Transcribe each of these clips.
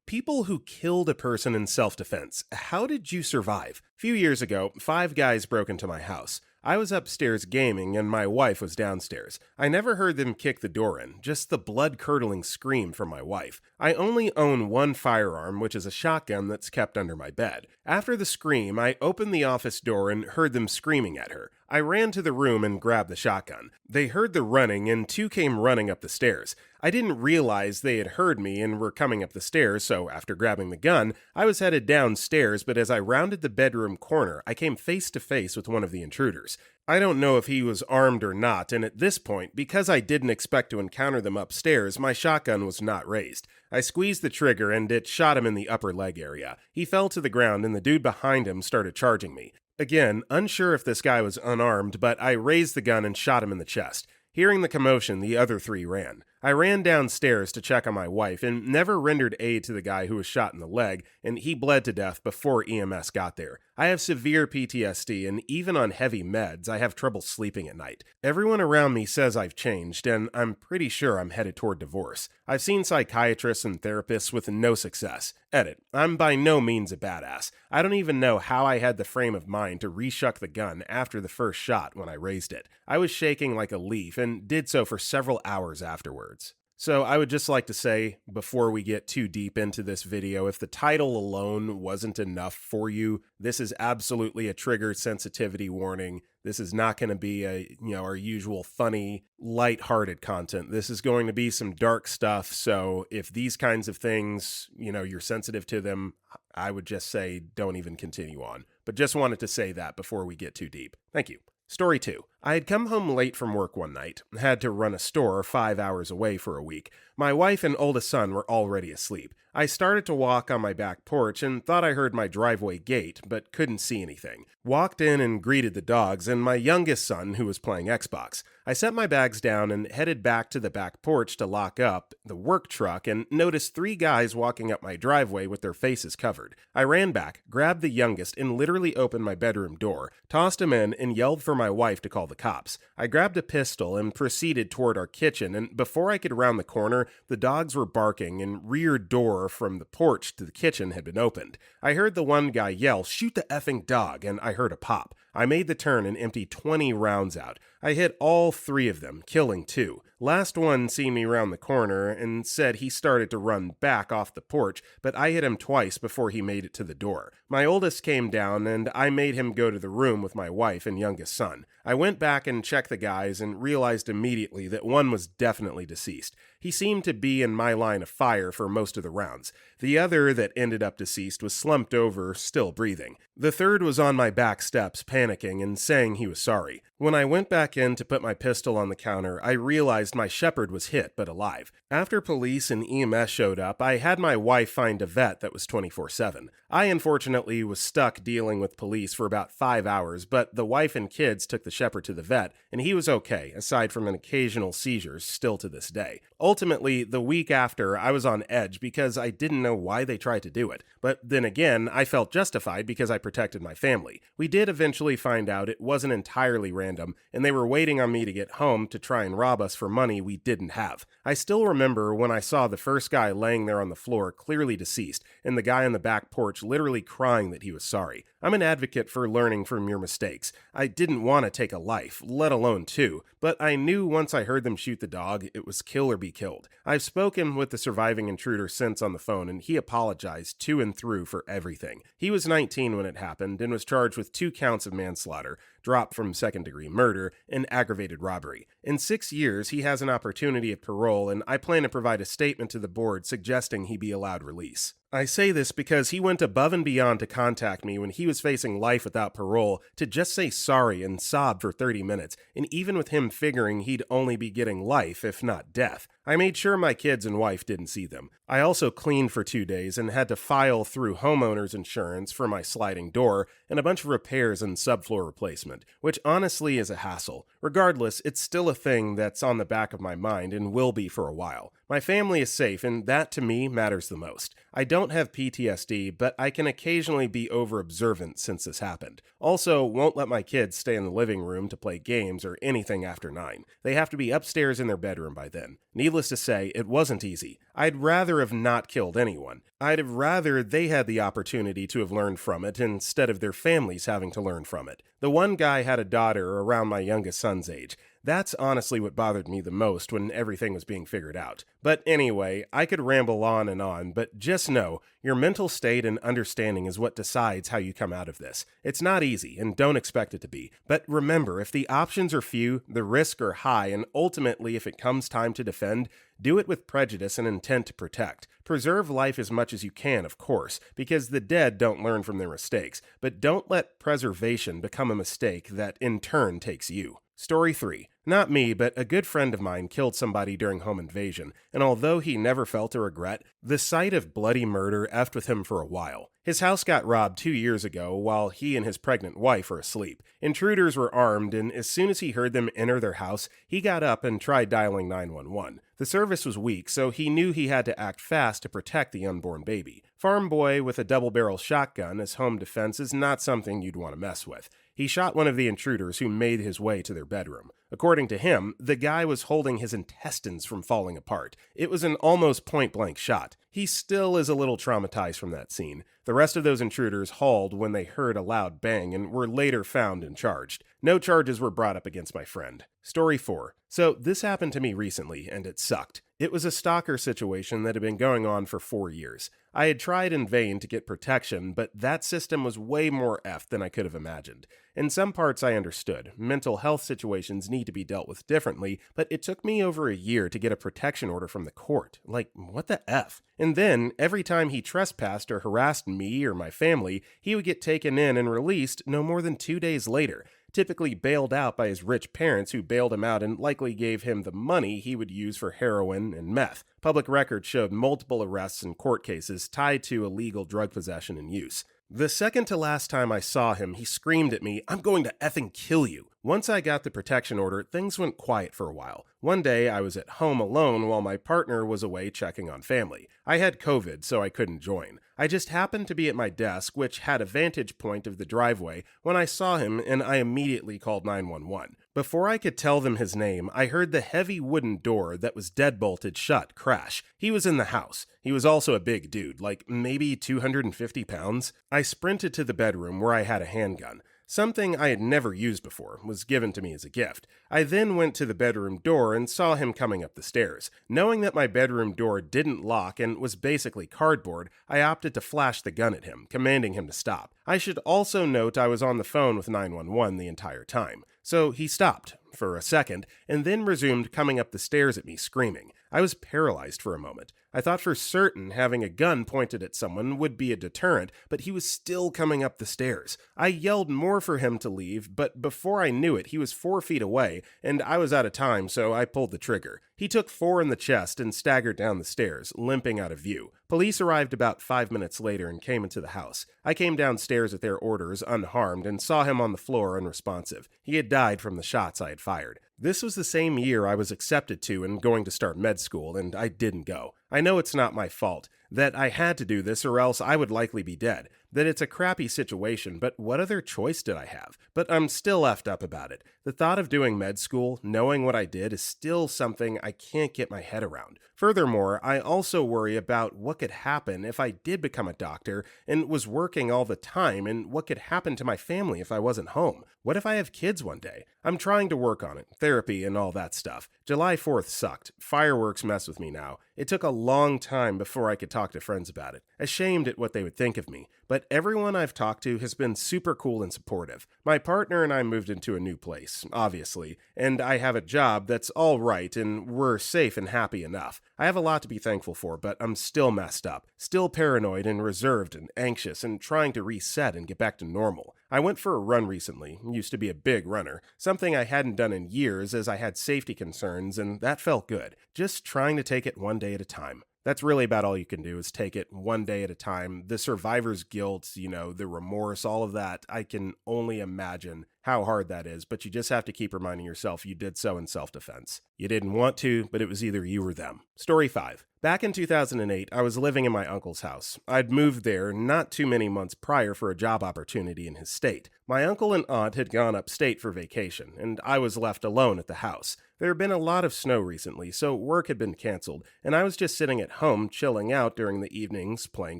People who killed a person in self-defense, how did you survive? A few years ago, 5 guys broke into my house. I was upstairs gaming and my wife was downstairs. I never heard them kick the door in, just the blood-curdling scream from my wife. I only own one firearm, which is a shotgun that's kept under my bed. After the scream, I opened the office door and heard them screaming at her. I ran to the room and grabbed the shotgun. They heard the running and 2 came running up the stairs. I didn't realize they had heard me and were coming up the stairs, so after grabbing the gun, I was headed downstairs, but as I rounded the bedroom corner, I came face to face with one of the intruders. I don't know if he was armed or not, and at this point, because I didn't expect to encounter them upstairs, my shotgun was not raised. I squeezed the trigger and it shot him in the upper leg area. He fell to the ground and the dude behind him started charging me. Again, unsure if this guy was unarmed, but I raised the gun and shot him in the chest. Hearing the commotion, the other 3 ran. I ran downstairs to check on my wife and never rendered aid to the guy who was shot in the leg, and he bled to death before EMS got there. I have severe PTSD, and even on heavy meds, I have trouble sleeping at night. Everyone around me says I've changed, and I'm pretty sure I'm headed toward divorce. I've seen psychiatrists and therapists with no success. Edit. I'm by no means a badass. I don't even know how I had the frame of mind to reshuck the gun after the first shot when I raised it. I was shaking like a leaf and did so for several hours afterwards. So I would just like to say, before we get too deep into this video, if the title alone wasn't enough for you, this is absolutely a trigger sensitivity warning. This is not going to be our usual funny, light-hearted content. This is going to be some dark stuff, so if these kinds of things, you're sensitive to them, I would just say don't even continue on. But just wanted to say that before we get too deep. Thank you. Story 2. I had come home late from work one night, had to run a store 5 hours away for a week. My wife and oldest son were already asleep. I started to walk on my back porch and thought I heard my driveway gate, but couldn't see anything. Walked in and greeted the dogs and my youngest son, who was playing Xbox. I set my bags down and headed back to the back porch to lock up the work truck and noticed 3 guys walking up my driveway with their faces covered. I ran back, grabbed the youngest, and literally opened my bedroom door, tossed him in, and yelled for my wife to call the cops. I grabbed a pistol and proceeded toward our kitchen, and before I could round the corner, the dogs were barking and rear door from the porch to the kitchen had been opened. I heard the one guy yell, "Shoot the effing dog," and I heard a pop. I made the turn and emptied 20 rounds out. I hit all 3 of them, killing 2. Last one seen me round the corner and said he started to run back off the porch, but I hit him twice before he made it to the door. My oldest came down and I made him go to the room with my wife and youngest son. I went back and checked the guys and realized immediately that one was definitely deceased. He seemed to be in my line of fire for most of the rounds. The other that ended up deceased was slumped over, still breathing. The third was on my back steps, panicking and saying he was sorry. When I went back in to put my pistol on the counter, I realized my shepherd was hit but alive. After police and EMS showed up, I had my wife find a vet that was 24/7. I unfortunately was stuck dealing with police for about 5 hours, but the wife and kids took the shepherd to the vet, and he was okay, aside from an occasional seizures still to this day. Ultimately, the week after, I was on edge because I didn't know why they tried to do it. But then again, I felt justified because I protected my family. We did eventually find out it wasn't entirely random, and they were waiting on me to get home to try and rob us for money we didn't have. I still remember when I saw the first guy laying there on the floor, clearly deceased, and the guy on the back porch literally crying that he was sorry. I'm an advocate for learning from your mistakes. I didn't want to take a life, let alone 2, but I knew once I heard them shoot the dog, it was kill or be killed. I've spoken with the surviving intruder since on the phone, and he apologized to and through for everything. He was 19 when it happened and was charged with 2 counts of manslaughter, dropped from second-degree murder, and aggravated robbery. In 6 years, he has an opportunity of parole, and I plan to provide a statement to the board suggesting he be allowed release. I say this because he went above and beyond to contact me when he was facing life without parole to just say sorry and sob for 30 minutes, and even with him figuring he'd only be getting life, if not death. I made sure my kids and wife didn't see them. I also cleaned for 2 days and had to file through homeowner's insurance for my sliding door and a bunch of repairs and subfloor replacement, which honestly is a hassle. Regardless, it's still a thing that's on the back of my mind and will be for a while. My family is safe, and that to me matters the most. I don't have PTSD, but I can occasionally be over observant since this happened. Also, won't let my kids stay in the living room to play games or anything after 9. They have to be upstairs in their bedroom by then. Needless to say, it wasn't easy. I'd rather have not killed anyone. I'd have rather they had the opportunity to have learned from it instead of their families having to learn from it. The one guy had a daughter around my youngest son's age. That's honestly what bothered me the most when everything was being figured out. But anyway, I could ramble on, but just know, your mental state and understanding is what decides how you come out of this. It's not easy, and don't expect it to be. But remember, if the options are few, the risks are high, and ultimately if it comes time to defend, do it with prejudice and intent to protect. Preserve life as much as you can, of course, because the dead don't learn from their mistakes, but don't let preservation become a mistake that in turn takes you. Story 3. Not me, but a good friend of mine killed somebody during home invasion, and although he never felt a regret, the sight of bloody murder effed with him for a while. His house got robbed 2 years ago while he and his pregnant wife were asleep. Intruders were armed, and as soon as he heard them enter their house, he got up and tried dialing 911. The service was weak, so he knew he had to act fast to protect the unborn baby. Farm boy with a double-barrel shotgun as home defense is not something you'd want to mess with. He shot one of the intruders who made his way to their bedroom. According to him, the guy was holding his intestines from falling apart. It was an almost point-blank shot. He still is a little traumatized from that scene. The rest of those intruders hauled when they heard a loud bang and were later found and charged. No charges were brought up against my friend. Story 4. So this happened to me recently, and it sucked. It was a stalker situation that had been going on for 4 years. I had tried in vain to get protection, but that system was way more effed than I could have imagined. In some parts I understood. Mental health situations need to be dealt with differently, but it took me over a year to get a protection order from the court. Like, what the F? And then, every time he trespassed or harassed me or my family, he would get taken in and released no more than 2 days later. Typically bailed out by his rich parents who bailed him out and likely gave him the money he would use for heroin and meth. Public records showed multiple arrests and court cases tied to illegal drug possession and use. The second to last time I saw him, he screamed at me, "I'm going to effing kill you." Once I got the protection order, things went quiet for a while. One day, I was at home alone while my partner was away checking on family. I had COVID, so I couldn't join. I just happened to be at my desk, which had a vantage point of the driveway, when I saw him, and I immediately called 911. Before I could tell them his name, I heard the heavy wooden door that was deadbolted shut crash. He was in the house. He was also a big dude, like maybe 250 pounds. I sprinted to the bedroom where I had a handgun. Something I had never used before, was given to me as a gift. I then went to the bedroom door and saw him coming up the stairs. Knowing that my bedroom door didn't lock and was basically cardboard, I opted to flash the gun at him, commanding him to stop. I should also note I was on the phone with 911 the entire time. So he stopped, for a second, and then resumed coming up the stairs at me screaming. I was paralyzed for a moment. I thought for certain having a gun pointed at someone would be a deterrent, but he was still coming up the stairs. I yelled more for him to leave, but before I knew it, he was 4 feet away, and I was out of time, so I pulled the trigger. He took 4 in the chest and staggered down the stairs, limping out of view. Police arrived about 5 minutes later and came into the house. I came downstairs at their orders, unharmed, and saw him on the floor unresponsive. He had died from the shots I had fired. This was the same year I was accepted to and going to start med school, and I didn't go. I know it's not my fault, that I had to do this or else I would likely be dead, that it's a crappy situation, but what other choice did I have? But I'm still effed up about it. The thought of doing med school, knowing what I did, is still something I can't get my head around. Furthermore, I also worry about what could happen if I did become a doctor and was working all the time, and what could happen to my family if I wasn't home. What if I have kids one day? I'm trying to work on it, therapy and all that stuff. July 4th sucked. Fireworks mess with me now. It took a long time before I could talk to friends about it. Ashamed at what they would think of me. But everyone I've talked to has been super cool and supportive. My partner and I moved into a new place, obviously, and I have a job that's all right and we're safe and happy enough. I have a lot to be thankful for, but I'm still messed up. Still paranoid and reserved and anxious and trying to reset and get back to normal. I went for a run recently, used to be a big runner, something I hadn't done in years as I had safety concerns, and that felt good. Just trying to take it one day at a time. That's really about all you can do, is take it one day at a time. The survivor's guilt, the remorse, all of that, I can only imagine how hard that is, but you just have to keep reminding yourself you did so in self-defense. You didn't want to, but it was either you or them. Story 5. Back in 2008, I was living in my uncle's house. I'd moved there not too many months prior for a job opportunity in his state. My uncle and aunt had gone upstate for vacation, and I was left alone at the house. There had been a lot of snow recently, so work had been canceled, and I was just sitting at home chilling out during the evenings playing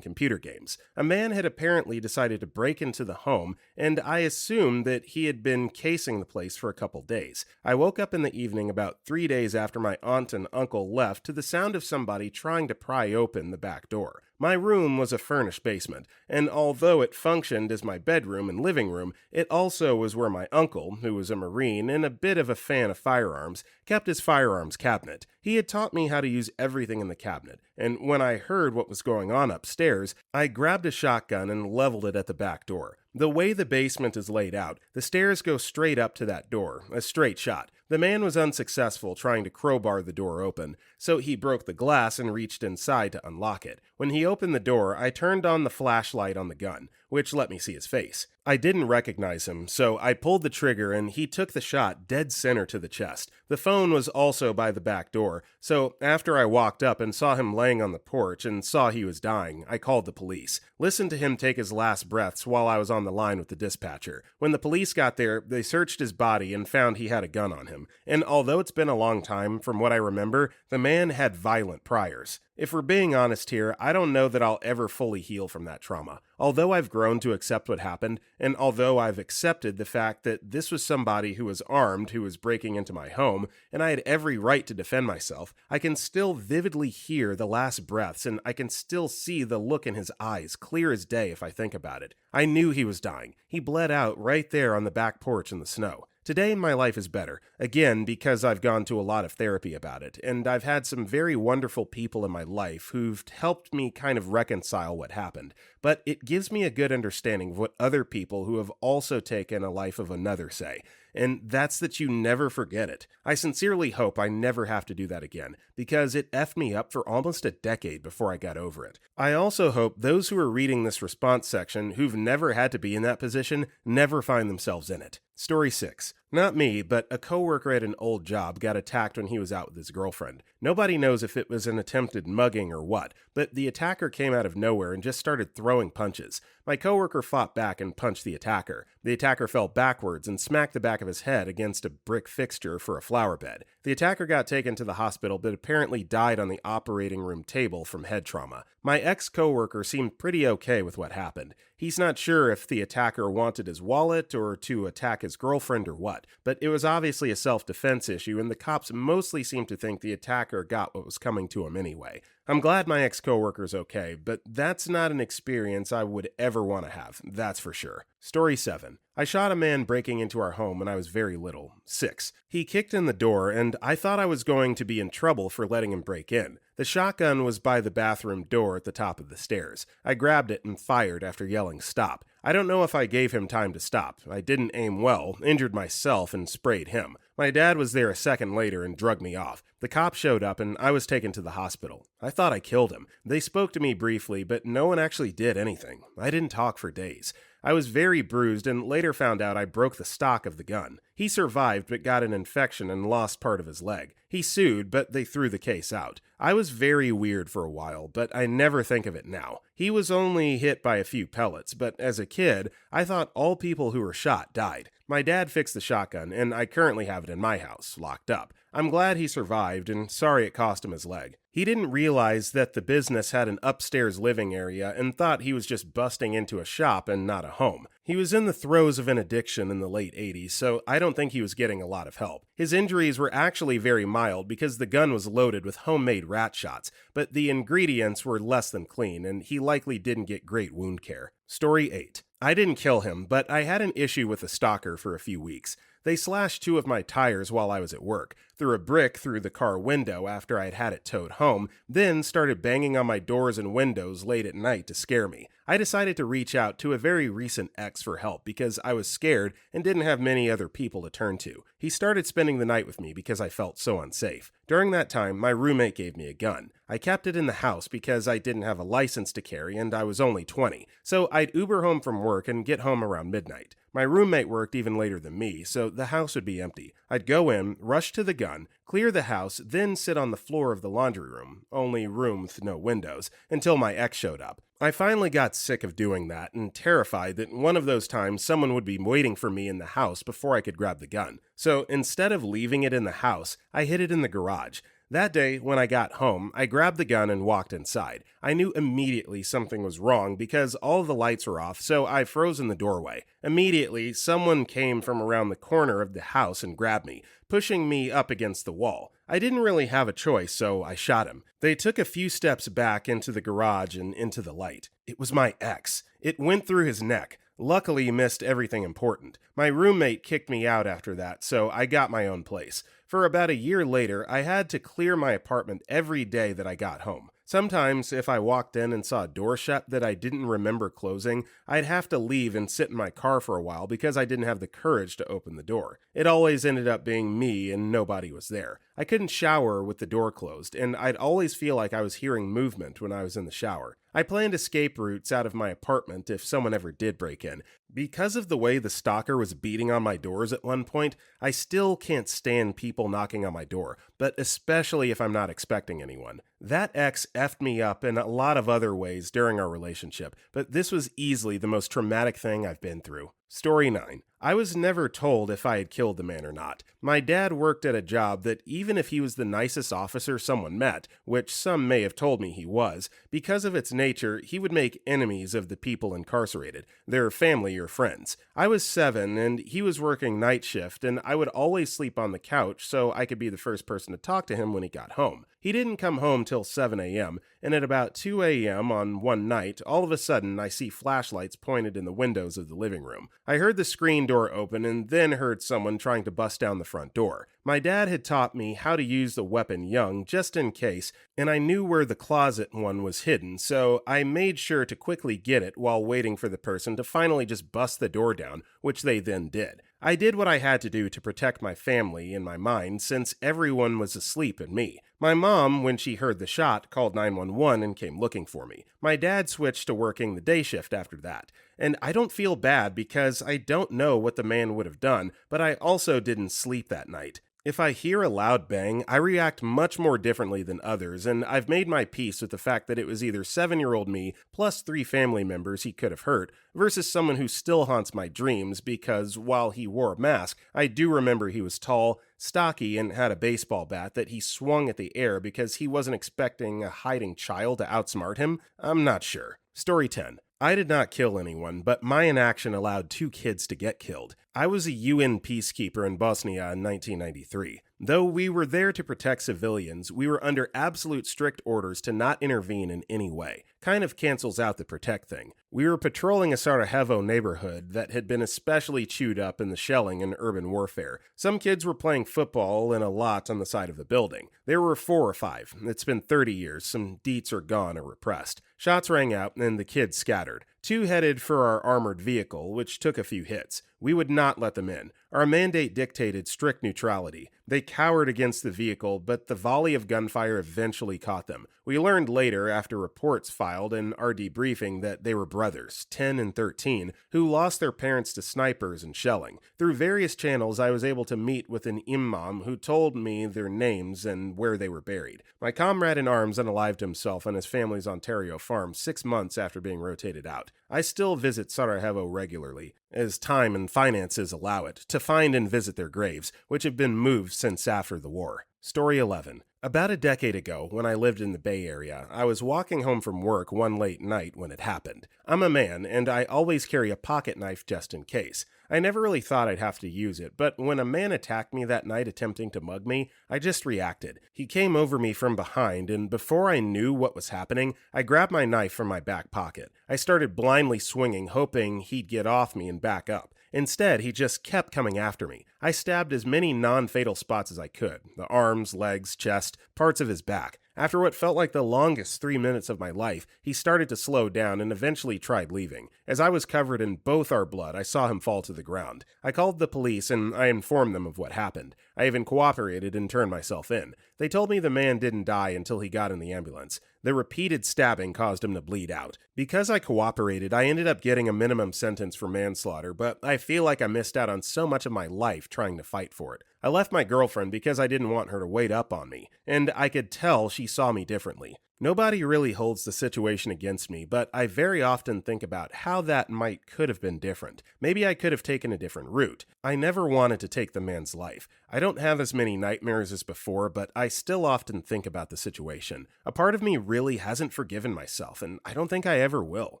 computer games. A man had apparently decided to break into the home, and I assumed that he had been casing the place for a couple days. I woke up in the evening about 3 days after my aunt and uncle left to the sound of somebody trying to pry open the back door. My room was a furnished basement, and although it functioned as my bedroom and living room, it also was where my uncle, who was a Marine and a bit of a fan of firearms, kept his firearms cabinet. He had taught me how to use everything in the cabinet, and when I heard what was going on upstairs, I grabbed a shotgun and leveled it at the back door. The way the basement is laid out, the stairs go straight up to that door, a straight shot. The man was unsuccessful trying to crowbar the door open, so he broke the glass and reached inside to unlock it. When he opened the door, I turned on the flashlight on the gun, which let me see his face. I didn't recognize him, so I pulled the trigger and he took the shot dead center to the chest. The phone was also by the back door, so after I walked up and saw him laying on the porch and saw he was dying, I called the police. Listened to him take his last breaths while I was on the line with the dispatcher. When the police got there, they searched his body and found he had a gun on him. And although it's been a long time, from what I remember, the man had violent priors. If we're being honest here, I don't know that I'll ever fully heal from that trauma. Although I've grown to accept what happened, and although I've accepted the fact that this was somebody who was armed, who was breaking into my home, and I had every right to defend myself, I can still vividly hear the last breaths, and I can still see the look in his eyes, clear as day if I think about it. I knew he was dying. He bled out right there on the back porch in the snow. Today, my life is better, again, because I've gone to a lot of therapy about it, and I've had some very wonderful people in my life who've helped me kind of reconcile what happened, but it gives me a good understanding of what other people who have also taken a life of another say, and that's that you never forget it. I sincerely hope I never have to do that again, because it effed me up for almost a decade before I got over it. I also hope those who are reading this response section who've never had to be in that position never find themselves in it. Story 6. Not me, but a coworker at an old job got attacked when he was out with his girlfriend. Nobody knows if it was an attempted mugging or what, but the attacker came out of nowhere and just started throwing punches. My coworker fought back and punched the attacker. The attacker fell backwards and smacked the back of his head against a brick fixture for a flower bed. The attacker got taken to the hospital but apparently died on the operating room table from head trauma. My ex-coworker seemed pretty okay with what happened. He's not sure if the attacker wanted his wallet or to attack his girlfriend or what, but it was obviously a self-defense issue, and the cops mostly seemed to think the attacker got what was coming to him anyway. I'm glad my ex-coworker's okay, but that's not an experience I would ever want to have, that's for sure. Story 7. I shot a man breaking into our home when I was very little, 6. He kicked in the door, and I thought I was going to be in trouble for letting him break in. The shotgun was by the bathroom door at the top of the stairs. I grabbed it and fired after yelling stop. I don't know if I gave him time to stop. I didn't aim well, injured myself, and sprayed him. My dad was there a second later and drugged me off. The cops showed up and I was taken to the hospital. I thought I killed him. They spoke to me briefly, but no one actually did anything. I didn't talk for days. I was very bruised and later found out I broke the stock of the gun. He survived but got an infection and lost part of his leg. He sued, but they threw the case out. I was very weird for a while, but I never think of it now. He was only hit by a few pellets, but as a kid, I thought all people who were shot died. My dad fixed the shotgun, and I currently have it in my house, locked up. I'm glad he survived, and sorry it cost him his leg. He didn't realize that the business had an upstairs living area and thought he was just busting into a shop and not a home. He was in the throes of an addiction in the late 80s, so I don't think he was getting a lot of help. His injuries were actually very mild because the gun was loaded with homemade rat shots, but the ingredients were less than clean, and he likely didn't get great wound care. Story 8. I didn't kill him, but I had an issue with the Stalker for a few weeks. They slashed 2 of my tires while I was at work. threw a brick through the car window after I'd had it towed home, then started banging on my doors and windows late at night to scare me. I decided to reach out to a very recent ex for help because I was scared and didn't have many other people to turn to. He started spending the night with me because I felt so unsafe. During that time, my roommate gave me a gun. I kept it in the house because I didn't have a license to carry and I was only 20, so I'd Uber home from work and get home around midnight. My roommate worked even later than me, so the house would be empty. I'd go in, rush to the gun, clear the house, then sit on the floor of the laundry room, only room with no windows, until my ex showed up. I finally got sick of doing that and terrified that one of those times someone would be waiting for me in the house before I could grab the gun. So instead of leaving it in the house, I hid it in the garage. That day, when I got home, I grabbed the gun and walked inside. I knew immediately something was wrong because all the lights were off, so I froze in the doorway. Immediately, someone came from around the corner of the house and grabbed me, pushing me up against the wall. I didn't really have a choice, so I shot him. They took a few steps back into the garage and into the light. It was my ex. It went through his neck. Luckily, he missed everything important. My roommate kicked me out after that, so I got my own place. For about a year later, I had to clear my apartment every day that I got home. Sometimes, if I walked in and saw a door shut that I didn't remember closing, I'd have to leave and sit in my car for a while because I didn't have the courage to open the door. It always ended up being me and nobody was there. I couldn't shower with the door closed, and I'd always feel like I was hearing movement when I was in the shower. I planned escape routes out of my apartment if someone ever did break in. Because of the way the stalker was beating on my doors at one point, I still can't stand people knocking on my door, but especially if I'm not expecting anyone. That ex effed me up in a lot of other ways during our relationship, but this was easily the most traumatic thing I've been through. Story 9. I was never told if I had killed the man or not. My dad worked at a job that even if he was the nicest officer someone met, which some may have told me he was, because of its nature, he would make enemies of the people incarcerated, their family or friends. I was 7 and he was working night shift and I would always sleep on the couch so I could be the first person to talk to him when he got home. He didn't come home till 7 a.m., and at about 2 a.m. on one night, all of a sudden I see flashlights pointed in the windows of the living room. I heard the screen door open and then heard someone trying to bust down the front door. My dad had taught me how to use the weapon young, just in case, and I knew where the closet one was hidden, so I made sure to quickly get it while waiting for the person to finally just bust the door down, which they then did. I did what I had to do to protect my family in my mind since everyone was asleep and me. My mom, when she heard the shot, called 911 and came looking for me. My dad switched to working the day shift after that. And I don't feel bad because I don't know what the man would have done, but I also didn't sleep that night. If I hear a loud bang, I react much more differently than others, and I've made my peace with the fact that it was either 7-year-old me plus 3 family members he could have hurt, versus someone who still haunts my dreams because while he wore a mask, I do remember he was tall, stocky, and had a baseball bat that he swung at the air because he wasn't expecting a hiding child to outsmart him. I'm not sure. Story 10. I did not kill anyone, but my inaction allowed 2 kids to get killed. I was a UN peacekeeper in Bosnia in 1993. Though we were there to protect civilians, we were under absolute strict orders to not intervene in any way. Kind of cancels out the protect thing. We were patrolling a Sarajevo neighborhood that had been especially chewed up in the shelling and urban warfare. Some kids were playing football in a lot on the side of the building. There were 4 or 5. It's been 30 years. Some deets are gone or repressed. Shots rang out and the kids scattered. 2 headed for our armored vehicle, which took a few hits. We would not let them in. Our mandate dictated strict neutrality. They cowered against the vehicle, but the volley of gunfire eventually caught them. We learned later, after reports filed in our debriefing, that they were brothers, 10 and 13, who lost their parents to snipers and shelling. Through various channels, I was able to meet with an imam who told me their names and where they were buried. My comrade in arms unalived himself on his family's Ontario farm 6 months after being rotated out. I still visit Sarajevo regularly, as time and finances allow it, to find and visit their graves, which have been moved since after the war. Story 11. About a decade ago, when I lived in the Bay Area, I was walking home from work one late night when it happened. I'm a man, and I always carry a pocket knife just in case. I never really thought I'd have to use it, but when a man attacked me that night attempting to mug me, I just reacted. He came over me from behind, and before I knew what was happening, I grabbed my knife from my back pocket. I started blindly swinging, hoping he'd get off me and back up. Instead, he just kept coming after me. I stabbed as many non-fatal spots as I could: the arms, legs, chest, parts of his back. After what felt like the longest 3 minutes of my life, he started to slow down and eventually tried leaving. As I was covered in both our blood, I saw him fall to the ground. I called the police and I informed them of what happened. I even cooperated and turned myself in. They told me the man didn't die until he got in the ambulance. The repeated stabbing caused him to bleed out. Because I cooperated, I ended up getting a minimum sentence for manslaughter, but I feel like I missed out on so much of my life trying to fight for it. I left my girlfriend because I didn't want her to wait up on me, and I could tell she saw me differently. Nobody really holds the situation against me, but I very often think about how that could have been different. Maybe I could have taken a different route. I never wanted to take the man's life. I don't have as many nightmares as before, but I still often think about the situation. A part of me really hasn't forgiven myself, and I don't think I ever will.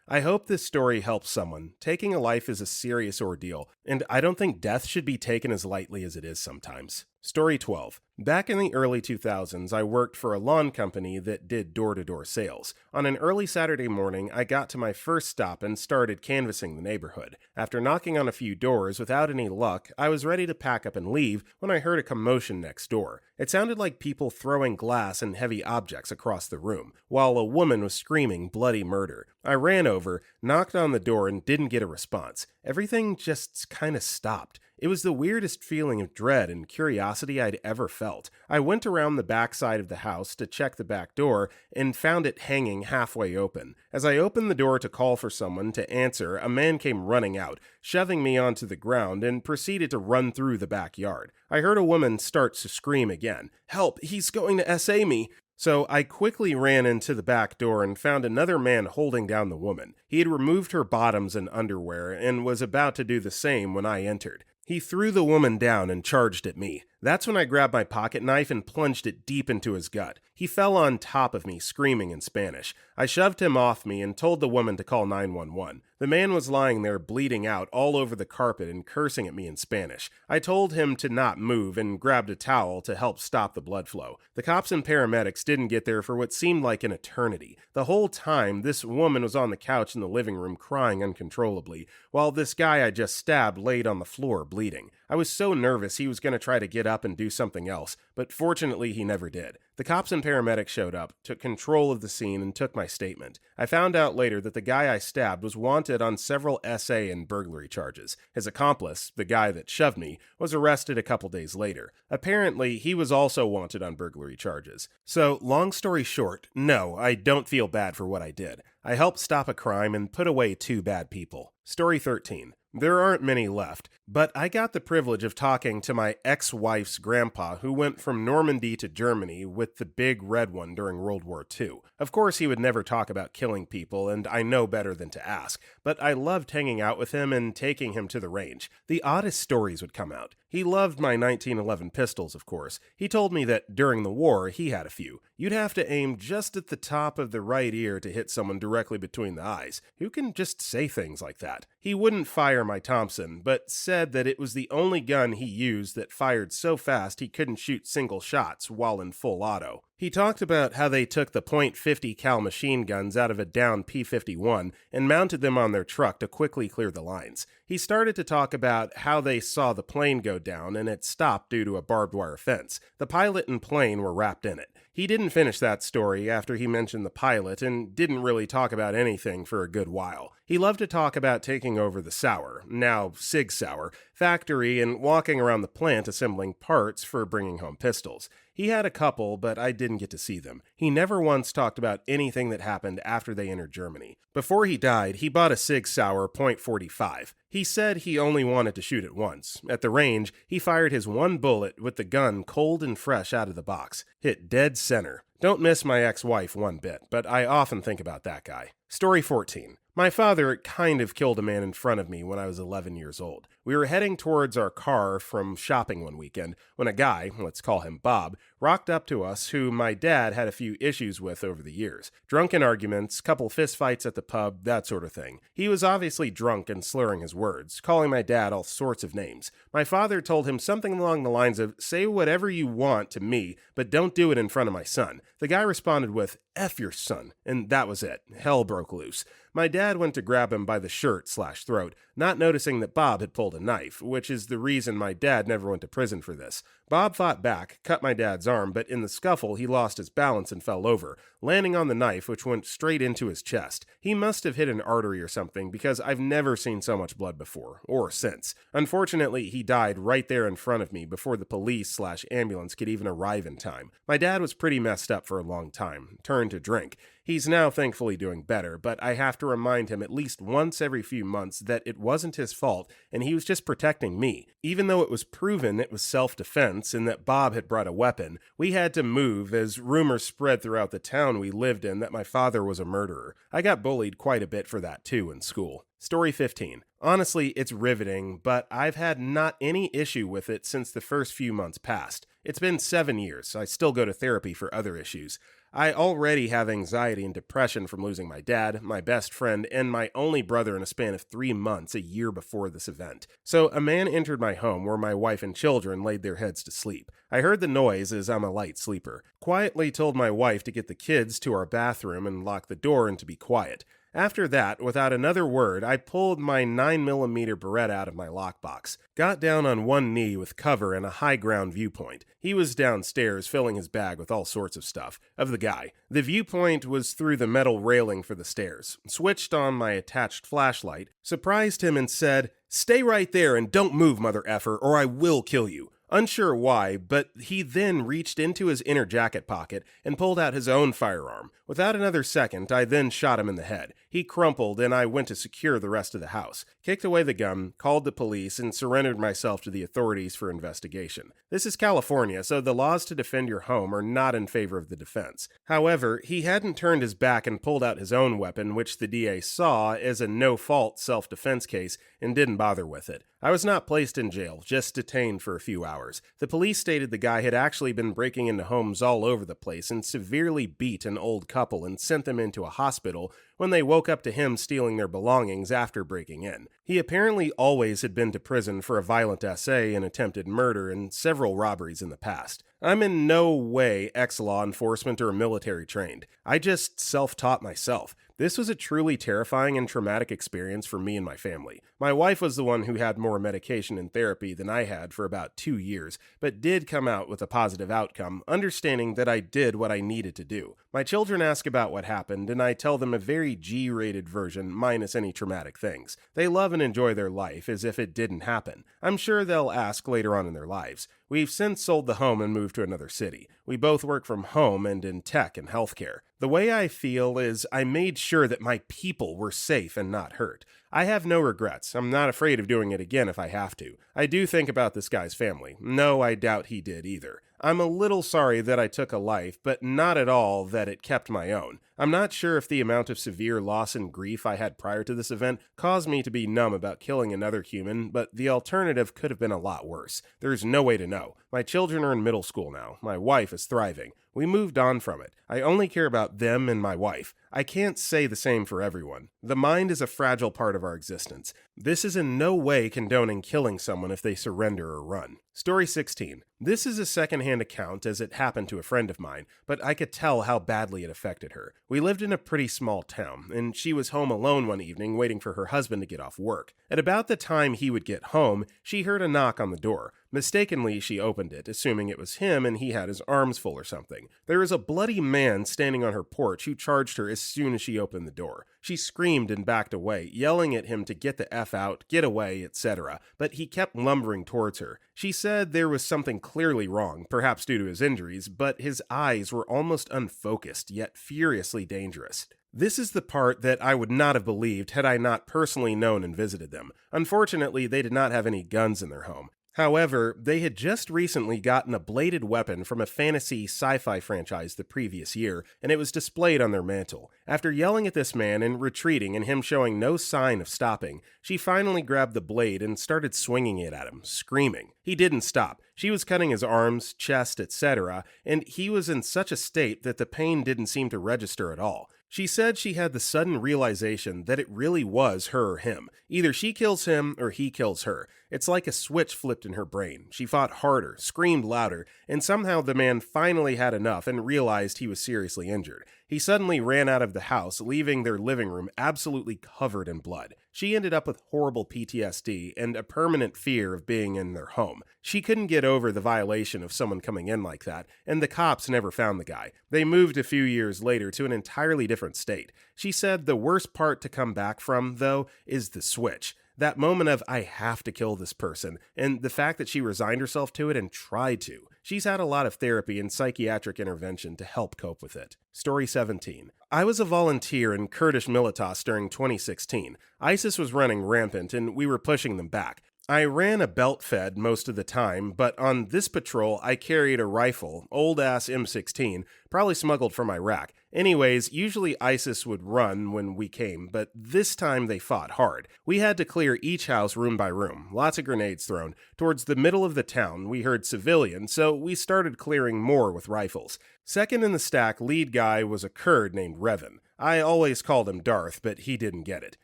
I hope this story helps someone. Taking a life is a serious ordeal, and I don't think death should be taken as lightly as it is sometimes. Story 12. Back in the early 2000s, I worked for a lawn company that did door-to-door sales. On an early Saturday morning, I got to my first stop and started canvassing the neighborhood. After knocking on a few doors without any luck, I was ready to pack up and leave when I heard a commotion next door. It sounded like people throwing glass and heavy objects across the room, while a woman was screaming bloody murder. I ran over, knocked on the door, and didn't get a response. Everything just kind of stopped. It was the weirdest feeling of dread and curiosity I'd ever felt. I went around the back side of the house to check the back door and found it hanging halfway open. As I opened the door to call for someone to answer, a man came running out, shoving me onto the ground, and proceeded to run through the backyard. I heard a woman start to scream again. "Help, he's going to SA me!" So I quickly ran into the back door and found another man holding down the woman. He had removed her bottoms and underwear and was about to do the same when I entered. He threw the woman down and charged at me. That's when I grabbed my pocket knife and plunged it deep into his gut. He fell on top of me, screaming in Spanish. I shoved him off me and told the woman to call 911. The man was lying there bleeding out all over the carpet and cursing at me in Spanish. I told him to not move and grabbed a towel to help stop the blood flow. The cops and paramedics didn't get there for what seemed like an eternity. The whole time, this woman was on the couch in the living room crying uncontrollably, while this guy I just stabbed laid on the floor bleeding. I was so nervous he was going to try to get up and do something else, but fortunately he never did. The cops and paramedics showed up, took control of the scene, and took my statement. I found out later that the guy I stabbed was wanted on several SA and burglary charges. His accomplice, the guy that shoved me, was arrested a couple days later. Apparently, he was also wanted on burglary charges. So, long story short, no, I don't feel bad for what I did. I helped stop a crime and put away 2 bad people. Story 13. There aren't many left, but I got the privilege of talking to my ex-wife's grandpa who went from Normandy to Germany with the big red one during World War II. Of course, he would never talk about killing people, and I know better than to ask, but I loved hanging out with him and taking him to the range. The oddest stories would come out. He loved my 1911 pistols, of course. He told me that during the war, he had a few. You'd have to aim just at the top of the right ear to hit someone directly between the eyes. Who can just say things like that? He wouldn't fire my Thompson, but said that it was the only gun he used that fired so fast he couldn't shoot single shots while in full auto. He talked about how they took the .50 cal machine guns out of a downed P-51 and mounted them on their truck to quickly clear the lines. He started to talk about how they saw the plane go down and it stopped due to a barbed wire fence. The pilot and plane were wrapped in it. He didn't finish that story after he mentioned the pilot and didn't really talk about anything for a good while. He loved to talk about taking over the Sauer, now Sig Sauer, factory and walking around the plant assembling parts for bringing home pistols. He had a couple, but I didn't get to see them. He never once talked about anything that happened after they entered Germany. Before he died, he bought a Sig Sauer .45. He said he only wanted to shoot it once. At the range, he fired his one bullet with the gun cold and fresh out of the box. Hit dead center. Don't miss my ex-wife one bit, but I often think about that guy. Story 14. My father kind of killed a man in front of me when I was 11 years old. We were heading towards our car from shopping one weekend when a guy, let's call him Bob, rocked up to us who my dad had a few issues with over the years. Drunken arguments, couple fistfights at the pub, that sort of thing. He was obviously drunk and slurring his words, calling my dad all sorts of names. My father told him something along the lines of, "Say whatever you want to me, but don't do it in front of my son." The guy responded with, "F your son," and that was it. Hell broke loose. My dad went to grab him by the shirt/throat, not noticing that Bob had pulled a knife, which is the reason my dad never went to prison for this. Bob fought back, cut my dad's arm, but in the scuffle he lost his balance and fell over, landing on the knife which went straight into his chest. He must have hit an artery or something because I've never seen so much blood before, or since. Unfortunately, he died right there in front of me before the police/ambulance could even arrive in time. My dad was pretty messed up for a long time, turned to drink. He's now thankfully doing better, but I have to remind him at least once every few months that it wasn't his fault and he was just protecting me. Even though it was proven it was self-defense and that Bob had brought a weapon, we had to move as rumors spread throughout the town we lived in that my father was a murderer. I got bullied quite a bit for that too in school. Story 15. Honestly, it's riveting, but I've had not any issue with it since the first few months passed. It's been 7 years. I still go to therapy for other issues. I already have anxiety and depression from losing my dad, my best friend, and my only brother in a span of 3 months a year before this event. So a man entered my home where my wife and children laid their heads to sleep. I heard the noise as I'm a light sleeper. Quietly told my wife to get the kids to our bathroom and lock the door and to be quiet. After that, without another word, I pulled my 9mm Beretta out of my lockbox, got down on one knee with cover and a high ground viewpoint. He was downstairs filling his bag with all sorts of stuff. Of the guy. The viewpoint was through the metal railing for the stairs. Switched on my attached flashlight, surprised him and said, "Stay right there and don't move, mother effer, or I will kill you." Unsure why, but he then reached into his inner jacket pocket and pulled out his own firearm. Without another second, I then shot him in the head. He crumpled and I went to secure the rest of the house, kicked away the gun, called the police, and surrendered myself to the authorities for investigation. This is California, so the laws to defend your home are not in favor of the defense. However, he hadn't turned his back and pulled out his own weapon, which the DA saw as a no-fault self-defense case and didn't bother with it. I was not placed in jail, just detained for a few hours. The police stated the guy had actually been breaking into homes all over the place and severely beat an old couple and sent them into a hospital when they woke up to him stealing their belongings after breaking in. He apparently always had been to prison for a violent essay and attempted murder and several robberies in the past. I'm in no way ex-law enforcement or military trained. I just self-taught myself. This was a truly terrifying and traumatic experience for me and my family. My wife was the one who had more medication and therapy than I had for about 2 years, but did come out with a positive outcome, understanding that I did what I needed to do. My children ask about what happened, and I tell them a very G-rated version minus any traumatic things. They love and enjoy their life as if it didn't happen. I'm sure they'll ask later on in their lives. We've since sold the home and moved to another city. We both work from home and in tech and healthcare. The way I feel is I made sure that my people were safe and not hurt. I have no regrets. I'm not afraid of doing it again if I have to. I do think about this guy's family. No, I doubt he did either. I'm a little sorry that I took a life, but not at all that it kept my own. I'm not sure if the amount of severe loss and grief I had prior to this event caused me to be numb about killing another human, but the alternative could have been a lot worse. There's no way to know. My children are in middle school now. My wife is thriving. We moved on from it. I only care about them and my wife. I can't say the same for everyone. The mind is a fragile part of our existence. This is in no way condoning killing someone if they surrender or run. Story 16. This is a secondhand account as it happened to a friend of mine, but I could tell how badly it affected her. We lived in a pretty small town, and she was home alone one evening waiting for her husband to get off work. At about the time he would get home, she heard a knock on the door. Mistakenly, she opened it, assuming it was him and he had his arms full or something. There was a bloody man standing on her porch who charged her as soon as she opened the door. She screamed and backed away, yelling at him to get the F out, get away, etc., but he kept lumbering towards her. She said there was something clearly wrong, perhaps due to his injuries, but his eyes were almost unfocused, yet furiously dangerous. This is the part that I would not have believed had I not personally known and visited them. Unfortunately, they did not have any guns in their home. However, they had just recently gotten a bladed weapon from a fantasy sci-fi franchise the previous year, and it was displayed on their mantle. After yelling at this man and retreating and him showing no sign of stopping, she finally grabbed the blade and started swinging it at him, screaming. He didn't stop. She was cutting his arms, chest, etc., and he was in such a state that the pain didn't seem to register at all. She said she had the sudden realization that it really was her or him. Either she kills him or he kills her. It's like a switch flipped in her brain. She fought harder, screamed louder, and somehow the man finally had enough and realized he was seriously injured. He suddenly ran out of the house, leaving their living room absolutely covered in blood. She ended up with horrible PTSD and a permanent fear of being in their home. She couldn't get over the violation of someone coming in like that, and the cops never found the guy. They moved a few years later to an entirely different state. She said the worst part to come back from, though, is the switch. That moment of, I have to kill this person, and the fact that she resigned herself to it and tried to. She's had a lot of therapy and psychiatric intervention to help cope with it. Story 17. I was a volunteer in Kurdish Militas during 2016. ISIS was running rampant, and we were pushing them back. I ran a belt fed most of the time, but on this patrol I carried a rifle, old-ass M16, probably smuggled from Iraq. Anyways, usually ISIS would run when we came, but this time they fought hard. We had to clear each house room by room, lots of grenades thrown. Towards the middle of the town, we heard civilians, so we started clearing more with rifles. Second in the stack lead guy was a Kurd named Revan. I always called him Darth, but he didn't get it.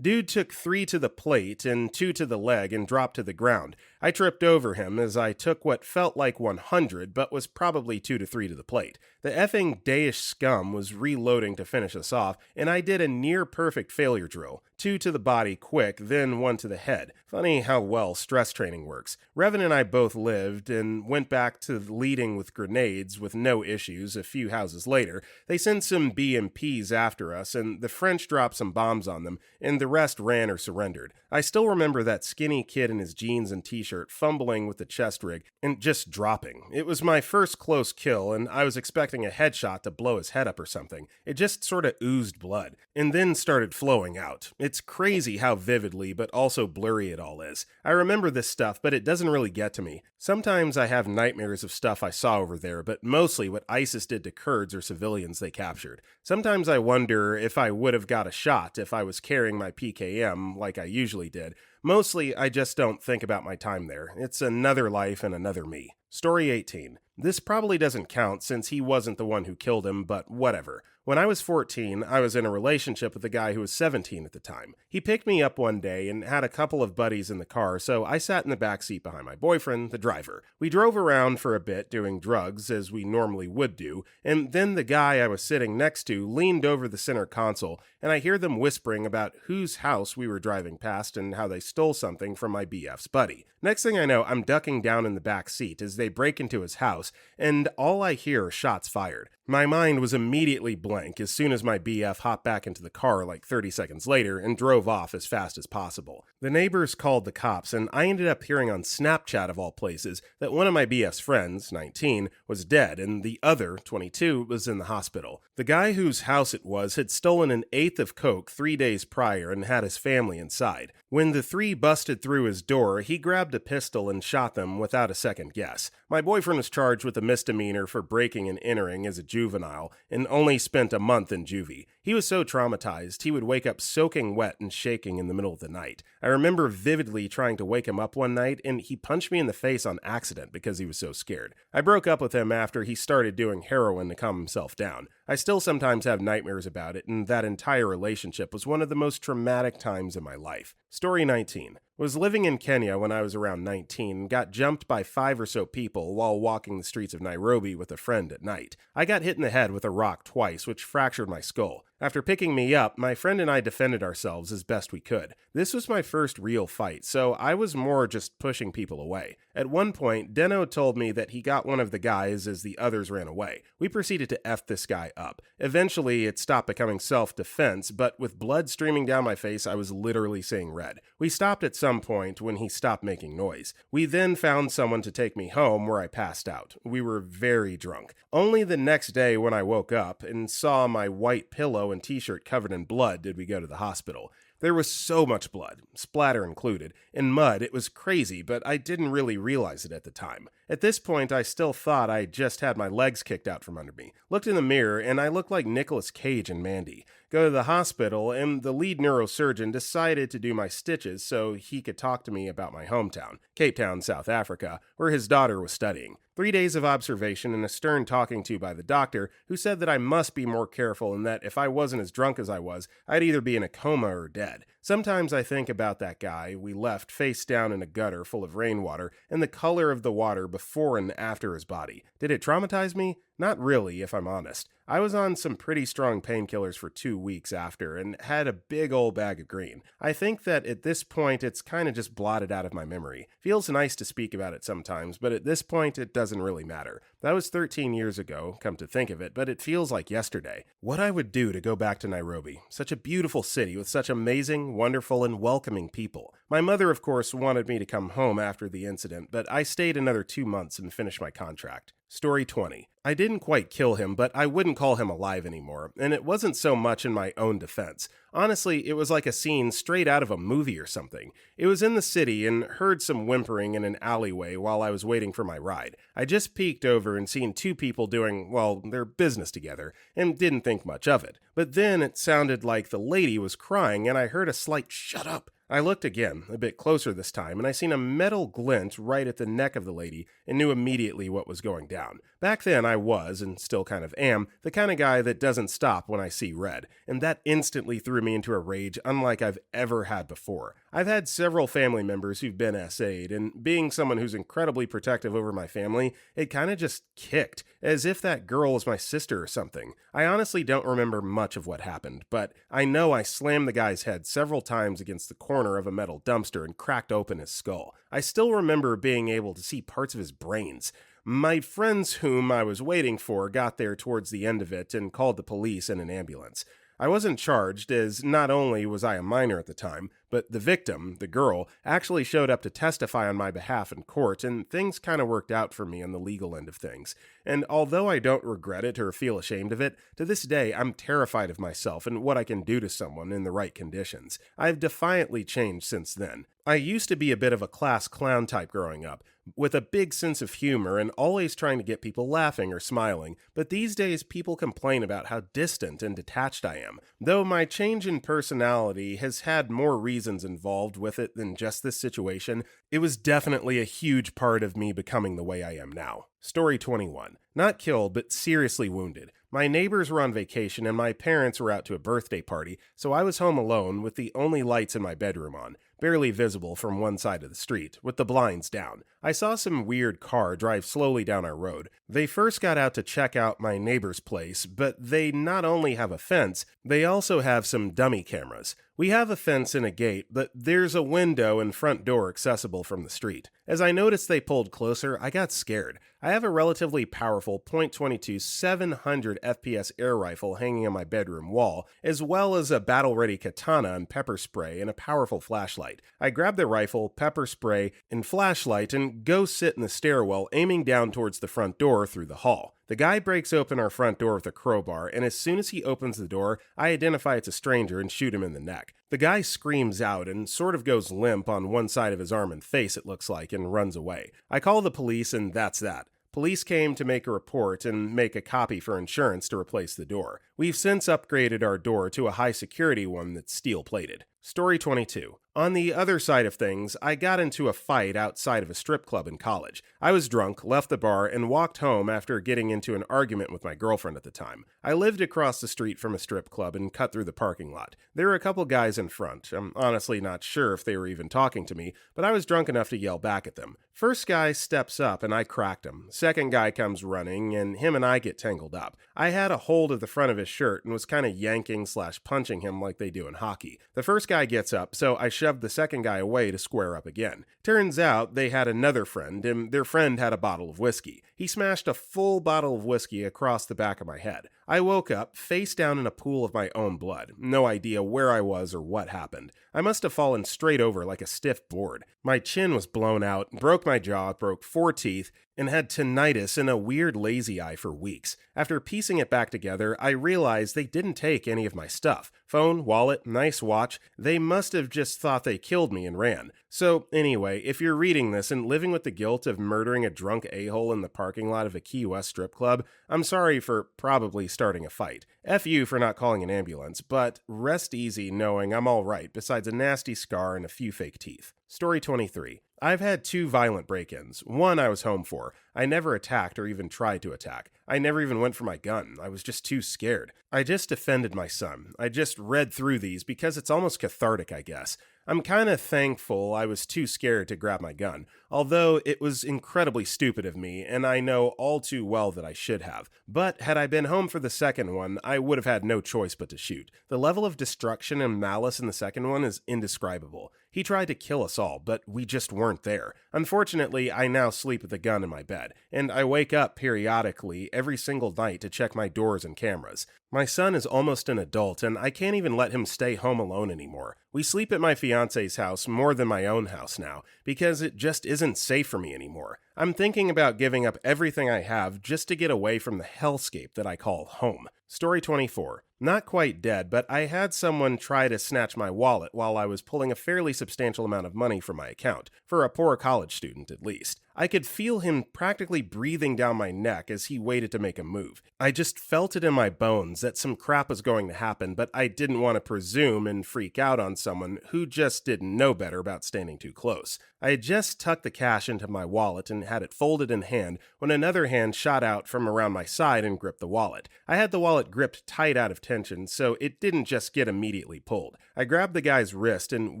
Dude took 3 to the plate and 2 to the leg and dropped to the ground. I tripped over him as I took what felt like 100, but was probably 2 to 3 to the plate. The effing Daesh scum was reloading to finish us off, and I did a near-perfect failure drill. 2 to the body quick, then 1 to the head. Funny how well stress training works. Revan and I both lived and went back to leading with grenades with no issues a few houses later. They sent some BMPs after us, and the French dropped some bombs on them, and the rest ran or surrendered. I still remember that skinny kid in his jeans and t-shirt fumbling with the chest rig and just dropping. It was my first close kill, and I was expecting a headshot to blow his head up or something. It just sort of oozed blood, and then started flowing out. It's crazy how vividly but also blurry it all is. I remember this stuff, but it doesn't really get to me. Sometimes I have nightmares of stuff I saw over there, but mostly what ISIS did to Kurds or civilians they captured. Sometimes I wonder if I would have got a shot if I was carrying my PKM like I usually did. Mostly, I just don't think about my time there. It's another life and another me. Story 18. This probably doesn't count since he wasn't the one who killed him, but whatever. When I was 14, I was in a relationship with a guy who was 17 at the time. He picked me up one day and had a couple of buddies in the car, so I sat in the back seat behind my boyfriend, the driver. We drove around for a bit doing drugs, as we normally would do, and then the guy I was sitting next to leaned over the center console, and I hear them whispering about whose house we were driving past and how they stole something from my BF's buddy. Next thing I know, I'm ducking down in the back seat as they break into his house, and all I hear are shots fired. My mind was immediately blank as soon as my BF hopped back into the car like 30 seconds later and drove off as fast as possible. The neighbors called the cops, and I ended up hearing on Snapchat of all places that one of my BF's friends, 19, was dead and the other, 22, was in the hospital. The guy whose house it was had stolen an eighth of coke 3 days prior and had his family inside. When the 3 busted through his door, he grabbed a pistol and shot them without a second guess. My boyfriend was charged with a misdemeanor for breaking and entering as a juvenile and only spent a month in juvie. He was so traumatized, he would wake up soaking wet and shaking in the middle of the night. I remember vividly trying to wake him up one night, and he punched me in the face on accident because he was so scared. I broke up with him after he started doing heroin to calm himself down. I still sometimes have nightmares about it, and that entire relationship was one of the most traumatic times in my life. Story 19. Was living in Kenya when I was around 19 and got jumped by 5 or so people while walking the streets of Nairobi with a friend at night. I got hit in the head with a rock twice, which fractured my skull. After picking me up, my friend and I defended ourselves as best we could. This was my first real fight, so I was more just pushing people away. At one point, Deno told me that he got one of the guys as the others ran away. We proceeded to F this guy up. Eventually, it stopped becoming self-defense, but with blood streaming down my face, I was literally seeing red. We stopped at some point when he stopped making noise. We then found someone to take me home where I passed out. We were very drunk. Only the next day when I woke up and saw my white pillow and t-shirt covered in blood did we go to the hospital. There was so much blood, splatter included, and mud. It was crazy, but I didn't really realize it at the time. At this point, I still thought I just had my legs kicked out from under me. Looked in the mirror, and I looked like Nicolas Cage and Mandy. Go to the hospital, and the lead neurosurgeon decided to do my stitches so he could talk to me about my hometown, Cape Town, South Africa, where his daughter was studying. 3 days of observation and a stern talking to by the doctor, who said that I must be more careful and that if I wasn't as drunk as I was, I'd either be in a coma or dead. Sometimes I think about that guy we left face down in a gutter full of rainwater and the color of the water before and after his body. Did it traumatize me? Not really, if I'm honest. I was on some pretty strong painkillers for 2 weeks after and had a big old bag of green. I think that at this point it's kind of just blotted out of my memory. Feels nice to speak about it sometimes, but at this point it doesn't really matter. That was 13 years ago, come to think of it, but it feels like yesterday. What I would do to go back to Nairobi, such a beautiful city with such amazing, wonderful, and welcoming people. My mother, of course, wanted me to come home after the incident, but I stayed another 2 months and finished my contract. Story 20. I didn't quite kill him, but I wouldn't call him alive anymore, and it wasn't so much in my own defense. Honestly, it was like a scene straight out of a movie or something. It was in the city and heard some whimpering in an alleyway while I was waiting for my ride. I just peeked over and seen 2 people doing, well, their business together, and didn't think much of it. But then it sounded like the lady was crying, and I heard a slight "shut up." I looked again, a bit closer this time, and I seen a metal glint right at the neck of the lady and knew immediately what was going down. Back then I was, and still kind of am, the kind of guy that doesn't stop when I see red, and that instantly threw me into a rage unlike I've ever had before. I've had several family members who've been SA'd, and being someone who's incredibly protective over my family, it kind of just kicked, as if that girl was my sister or something. I honestly don't remember much of what happened, but I know I slammed the guy's head several times against the corner of a metal dumpster and cracked open his skull. I still remember being able to see parts of his brains. My friends whom I was waiting for got there towards the end of it and called the police and an ambulance. I wasn't charged, as not only was I a minor at the time, but the victim, the girl, actually showed up to testify on my behalf in court, and things kind of worked out for me on the legal end of things. And although I don't regret it or feel ashamed of it, to this day I'm terrified of myself and what I can do to someone in the right conditions. I've defiantly changed since then. I used to be a bit of a class clown type growing up, with a big sense of humor and always trying to get people laughing or smiling, but these days people complain about how distant and detached I am. Though my change in personality has had more reasons involved with it than just this situation, it was definitely a huge part of me becoming the way I am now. Story 21. Not killed, but seriously wounded. My neighbors were on vacation and my parents were out to a birthday party, so I was home alone with the only lights in my bedroom on, barely visible from one side of the street, with the blinds down. I saw some weird car drive slowly down our road. They first got out to check out my neighbor's place, but they not only have a fence, they also have some dummy cameras. We have a fence and a gate, but there's a window and front door accessible from the street. As I noticed they pulled closer, I got scared. I have a relatively powerful .22 700 FPS air rifle hanging on my bedroom wall, as well as a battle-ready katana and pepper spray and a powerful flashlight. I grab the rifle, pepper spray, and flashlight and go sit in the stairwell, aiming down towards the front door through the hall. The guy breaks open our front door with a crowbar, and as soon as he opens the door, I identify it's a stranger and shoot him in the neck. The guy screams out and sort of goes limp on one side of his arm and face, it looks like, and runs away. I call the police, and that's that. Police came to make a report and make a copy for insurance to replace the door. We've since upgraded our door to a high security one that's steel-plated. Story 22. On the other side of things, I got into a fight outside of a strip club in college. I was drunk, left the bar, and walked home after getting into an argument with my girlfriend at the time. I lived across the street from a strip club and cut through the parking lot. There were a couple guys in front. I'm honestly not sure if they were even talking to me, but I was drunk enough to yell back at them. First guy steps up and I cracked him. Second guy comes running and him and I get tangled up. I had a hold of the front of his shirt and was kind of yanking/punching him like they do in hockey. The first guy gets up, so I shoved the second guy away to square up again. Turns out they had another friend, and their friend had a bottle of whiskey. He smashed a full bottle of whiskey across the back of my head. I woke up, face down in a pool of my own blood. No idea where I was or what happened. I must have fallen straight over like a stiff board. My chin was blown out, broke my jaw, broke 4 teeth, and had tinnitus and a weird lazy eye for weeks. After piecing it back together, I realized they didn't take any of my stuff. Phone, wallet, nice watch. They must have just thought they killed me and ran. So anyway, if you're reading this and living with the guilt of murdering a drunk a-hole in the parking lot of a Key West strip club, I'm sorry for probably starting a fight. F you for not calling an ambulance, but rest easy knowing I'm alright besides a nasty scar and a few fake teeth. Story 23. I've had 2 violent break-ins. One I was home for. I never attacked or even tried to attack. I never even went for my gun. I was just too scared. I just defended my son. I just read through these because it's almost cathartic, I guess. I'm kinda thankful I was too scared to grab my gun, although it was incredibly stupid of me, and I know all too well that I should have. But had I been home for the second one, I would have had no choice but to shoot. The level of destruction and malice in the second one is indescribable. He tried to kill us all, but we just weren't there. Unfortunately, I now sleep with a gun in my bed, and I wake up periodically every single night to check my doors and cameras. My son is almost an adult, and I can't even let him stay home alone anymore. We sleep at my fiance's house more than my own house now, because it just isn't safe for me anymore. I'm thinking about giving up everything I have just to get away from the hellscape that I call home. Story 24. Not quite dead, but I had someone try to snatch my wallet while I was pulling a fairly substantial amount of money from my account, for a poor college student at least. I could feel him practically breathing down my neck as he waited to make a move. I just felt it in my bones that some crap was going to happen, but I didn't want to presume and freak out on someone who just didn't know better about standing too close. I had just tucked the cash into my wallet and had it folded in hand when another hand shot out from around my side and gripped the wallet. I had the wallet gripped tight out of tension, so it didn't just get immediately pulled. I grabbed the guy's wrist and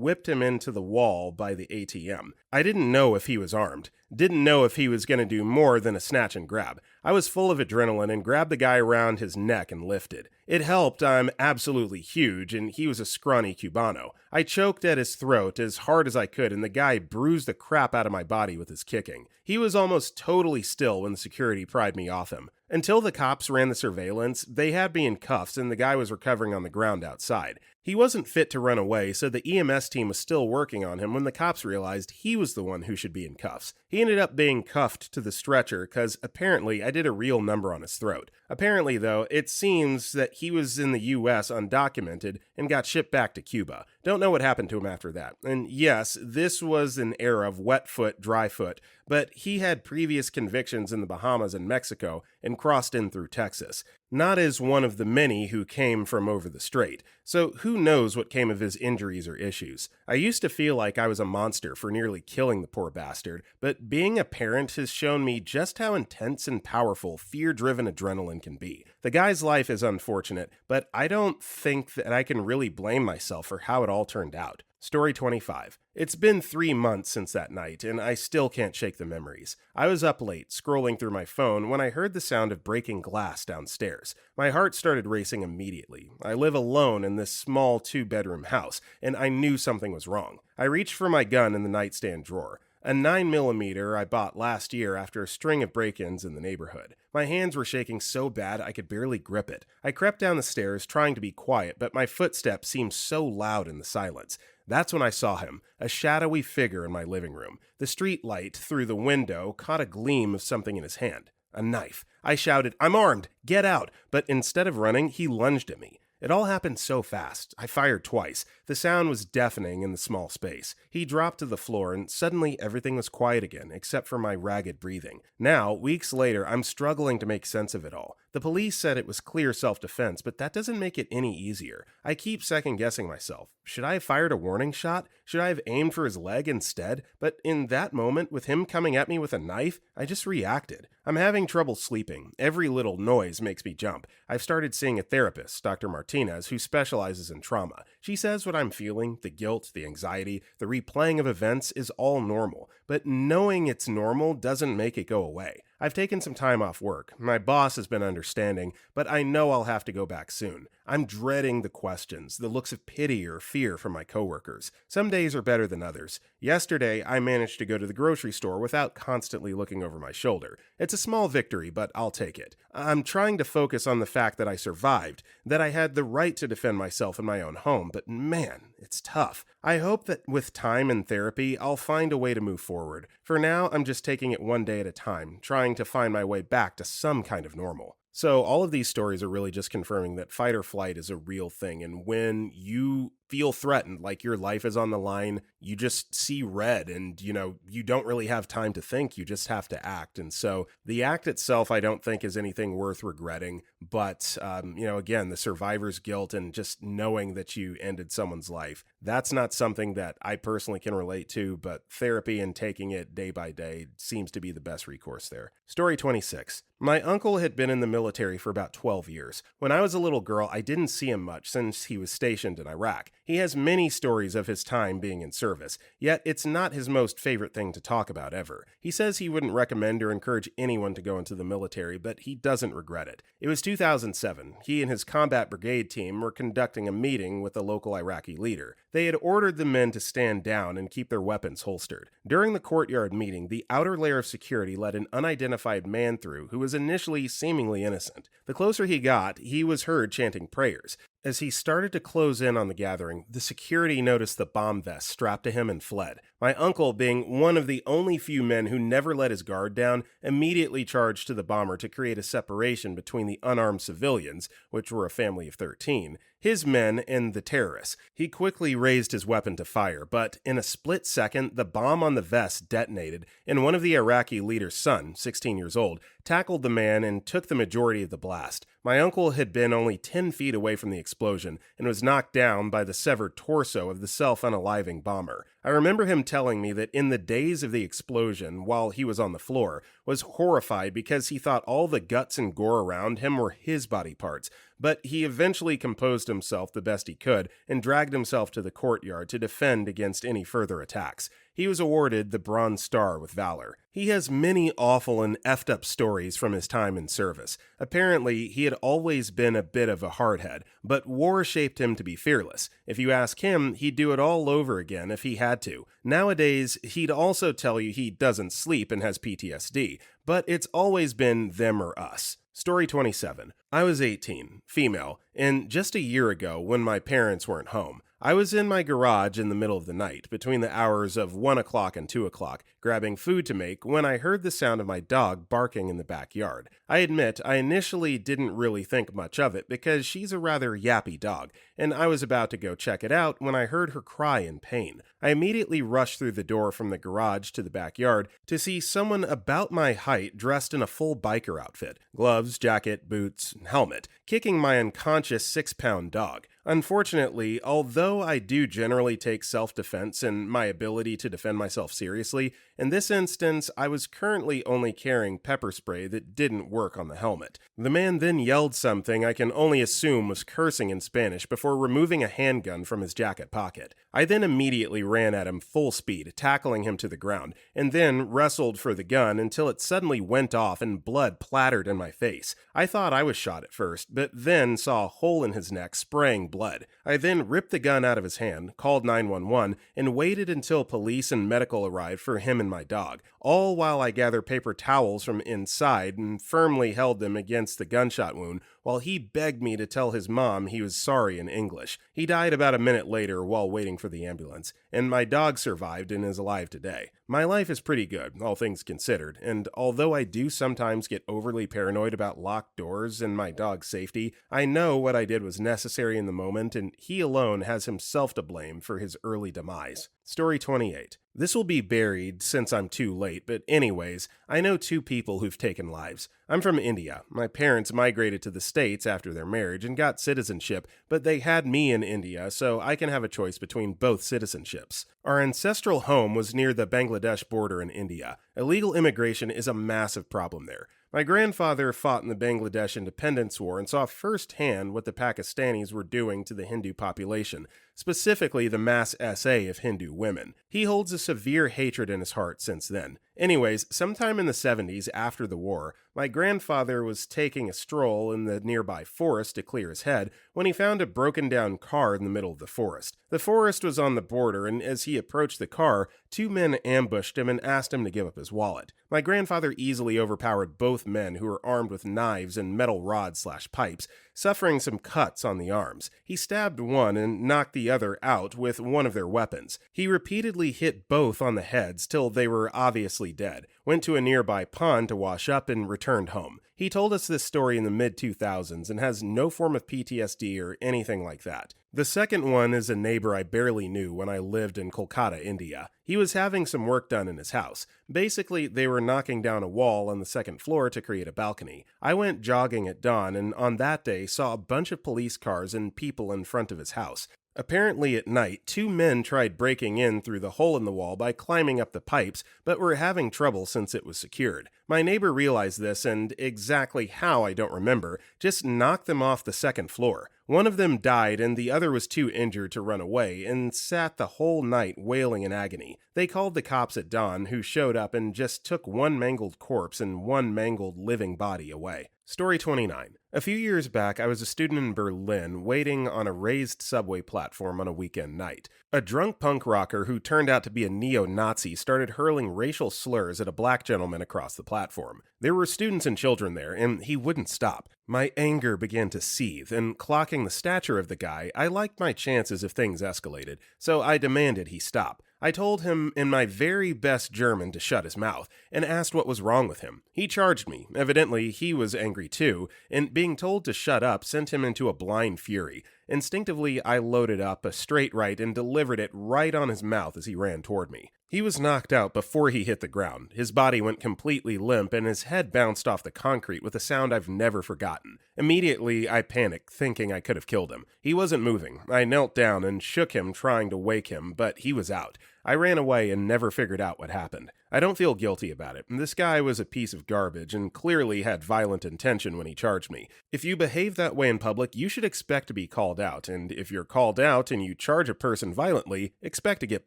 whipped him into the wall by the ATM. I didn't know if he was armed. Didn't know if he was going to do more than a snatch and grab. I was full of adrenaline and grabbed the guy around his neck and lifted. It helped I'm absolutely huge and he was a scrawny Cubano. I choked at his throat as hard as I could and the guy bruised the crap out of my body with his kicking. He was almost totally still when the security pried me off him. Until the cops ran the surveillance, they had me in cuffs and the guy was recovering on the ground outside. He wasn't fit to run away, so the EMS team was still working on him when the cops realized he was the one who should be in cuffs. He ended up being cuffed to the stretcher because apparently I did a real number on his throat. Apparently, though, it seems that he was in the US undocumented and got shipped back to Cuba. Don't know what happened to him after that. And yes, this was an era of wet foot, dry foot, but he had previous convictions in the Bahamas and Mexico and crossed in through Texas. Not as one of the many who came from over the strait, so who knows what came of his injuries or issues. I used to feel like I was a monster for nearly killing the poor bastard, but being a parent has shown me just how intense and powerful fear-driven adrenaline can be. The guy's life is unfortunate, but I don't think that I can really blame myself for how it all turned out. Story 25. It's been 3 months since that night, and I still can't shake the memories. I was up late, scrolling through my phone, when I heard the sound of breaking glass downstairs. My heart started racing immediately. I live alone in this small 2-bedroom house, and I knew something was wrong. I reached for my gun in the nightstand drawer. A 9mm I bought last year after a string of break-ins in the neighborhood. My hands were shaking so bad I could barely grip it. I crept down the stairs trying to be quiet, but my footsteps seemed so loud in the silence. That's when I saw him, a shadowy figure in my living room. The street light through the window caught a gleam of something in his hand. A knife. I shouted, "I'm armed! Get out!" But instead of running, he lunged at me. It all happened so fast. I fired twice. The sound was deafening in the small space. He dropped to the floor, and suddenly everything was quiet again, except for my ragged breathing. Now, weeks later, I'm struggling to make sense of it all. The police said it was clear self-defense, but that doesn't make it any easier. I keep second-guessing myself. Should I have fired a warning shot? Should I have aimed for his leg instead? But in that moment, with him coming at me with a knife, I just reacted. I'm having trouble sleeping. Every little noise makes me jump. I've started seeing a therapist, Dr. Martinez, who specializes in trauma. She says what I'm feeling, the guilt, the anxiety, the replaying of events is all normal, but knowing it's normal doesn't make it go away. I've taken some time off work. My boss has been understanding, but I know I'll have to go back soon. I'm dreading the questions, the looks of pity or fear from my coworkers. Some days are better than others. Yesterday, I managed to go to the grocery store without constantly looking over my shoulder. It's a small victory, but I'll take it. I'm trying to focus on the fact that I survived, that I had the right to defend myself in my own home, but man, it's tough. I hope that with time and therapy, I'll find a way to move forward. For now, I'm just taking it one day at a time, trying to find my way back to some kind of normal. So all of these stories are really just confirming that fight or flight is a real thing, and when you feel threatened, like your life is on the line, you just see red and, you don't really have time to think, you just have to act. And so the act itself, I don't think is anything worth regretting, but, again, the survivor's guilt and just knowing that you ended someone's life, that's not something that I personally can relate to, but therapy and taking it day by day seems to be the best recourse there. Story 26. My uncle had been in the military for about 12 years. When I was a little girl, I didn't see him much since he was stationed in Iraq. He has many stories of his time being in service, yet it's not his most favorite thing to talk about ever. He says he wouldn't recommend or encourage anyone to go into the military, but he doesn't regret it. It was 2007. He and his combat brigade team were conducting a meeting with a local Iraqi leader. They had ordered the men to stand down and keep their weapons holstered. During the courtyard meeting, the outer layer of security let an unidentified man through who was initially seemingly innocent. The closer he got, he was heard chanting prayers. As he started to close in on the gathering, the security noticed the bomb vest strapped to him and fled. My uncle, being one of the only few men who never let his guard down, immediately charged to the bomber to create a separation between the unarmed civilians, which were a family of 13, his men, and the terrorists. He quickly raised his weapon to fire, but in a split second, the bomb on the vest detonated, and one of the Iraqi leader's son, 16 years old, tackled the man and took the majority of the blast. My uncle had been only 10 feet away from the explosion and was knocked down by the severed torso of the self-unaliving bomber. I remember him telling me that in the days of the explosion, while he was on the floor, was horrified because he thought all the guts and gore around him were his body parts, but he eventually composed himself the best he could and dragged himself to the courtyard to defend against any further attacks. He was awarded the Bronze Star with Valor. He has many awful and effed up stories from his time in service. Apparently, he had always been a bit of a hardhead, but war shaped him to be fearless. If you ask him, he'd do it all over again if he had to. Nowadays, he'd also tell you he doesn't sleep and has PTSD, but it's always been them or us. Story 27. I was 18, female, and just a year ago, when my parents weren't home, I was in my garage in the middle of the night, between the hours of 1 o'clock and 2 o'clock, grabbing food to make, when I heard the sound of my dog barking in the backyard. I admit, I initially didn't really think much of it, because she's a rather yappy dog, and I was about to go check it out when I heard her cry in pain. I immediately rushed through the door from the garage to the backyard to see someone about my height dressed in a full biker outfit, gloves, jacket, boots, and helmet, kicking my unconscious 6-pound dog. Unfortunately, although I do generally take self-defense and my ability to defend myself seriously, in this instance, I was currently only carrying pepper spray that didn't work on the helmet. The man then yelled something I can only assume was cursing in Spanish before removing a handgun from his jacket pocket. I then immediately ran at him full speed, tackling him to the ground, and then wrestled for the gun until it suddenly went off and blood splattered in my face. I thought I was shot at first, but then saw a hole in his neck spraying blood. I then ripped the gun out of his hand, called 911, and waited until police and medical arrived for him and my dog, all while I gathered paper towels from inside and firmly held them against the gunshot wound while he begged me to tell his mom he was sorry in English. He died about a minute later while waiting for the ambulance, and my dog survived and is alive today. My life is pretty good, all things considered, and although I do sometimes get overly paranoid about locked doors and my dog's safety, I know what I did was necessary in the moment, and he alone has himself to blame for his early demise. Story 28. This will be buried since I'm too late, but anyways, I know 2 people who've taken lives. I'm from India. My parents migrated to the States after their marriage and got citizenship, but they had me in India, so I can have a choice between both citizenships. Our ancestral home was near the Bangladesh border in India. Illegal immigration is a massive problem there. My grandfather fought in the Bangladesh Independence War and saw firsthand what the Pakistanis were doing to the Hindu population, specifically the mass SA of Hindu women. He holds a severe hatred in his heart since then. Anyways, sometime in the 70s after the war, my grandfather was taking a stroll in the nearby forest to clear his head when he found a broken down car in the middle of the forest. The forest was on the border, and as he approached the car, two men ambushed him and asked him to give up his wallet. My grandfather easily overpowered both men, who were armed with knives and metal rods/pipes, suffering some cuts on the arms. He stabbed one and knocked the other out with one of their weapons. He repeatedly hit both on the heads till they were obviously dead, went to a nearby pond to wash up, and returned home. He told us this story in the mid-2000s and has no form of PTSD or anything like that. The second one is a neighbor I barely knew when I lived in Kolkata, India. He was having some work done in his house. Basically, they were knocking down a wall on the second floor to create a balcony. I went jogging at dawn, and on that day saw a bunch of police cars and people in front of his house. Apparently at night, two men tried breaking in through the hole in the wall by climbing up the pipes, but were having trouble since it was secured. My neighbor realized this, and exactly how I don't remember, just knocked them off the second floor. One of them died and the other was too injured to run away and sat the whole night wailing in agony. They called the cops at dawn, who showed up and just took one mangled corpse and one mangled living body away. Story 29. A few years back, I was a student in Berlin waiting on a raised subway platform on a weekend night. A drunk punk rocker who turned out to be a neo-Nazi started hurling racial slurs at a black gentleman across the platform. There were students and children there, and he wouldn't stop. My anger began to seethe, and clocking the stature of the guy, I liked my chances if things escalated, so I demanded he stop. I told him in my very best German to shut his mouth, and asked what was wrong with him. He charged me. Evidently, he was angry too, and being told to shut up sent him into a blind fury. Instinctively, I loaded up a straight right and delivered it right on his mouth as he ran toward me. He was knocked out before he hit the ground. His body went completely limp, and his head bounced off the concrete with a sound I've never forgotten. Immediately, I panicked, thinking I could have killed him. He wasn't moving. I knelt down and shook him, trying to wake him, but he was out. I ran away and never figured out what happened. I don't feel guilty about it. This guy was a piece of garbage and clearly had violent intention when he charged me. If you behave that way in public, you should expect to be called out, and if you're called out and you charge a person violently, expect to get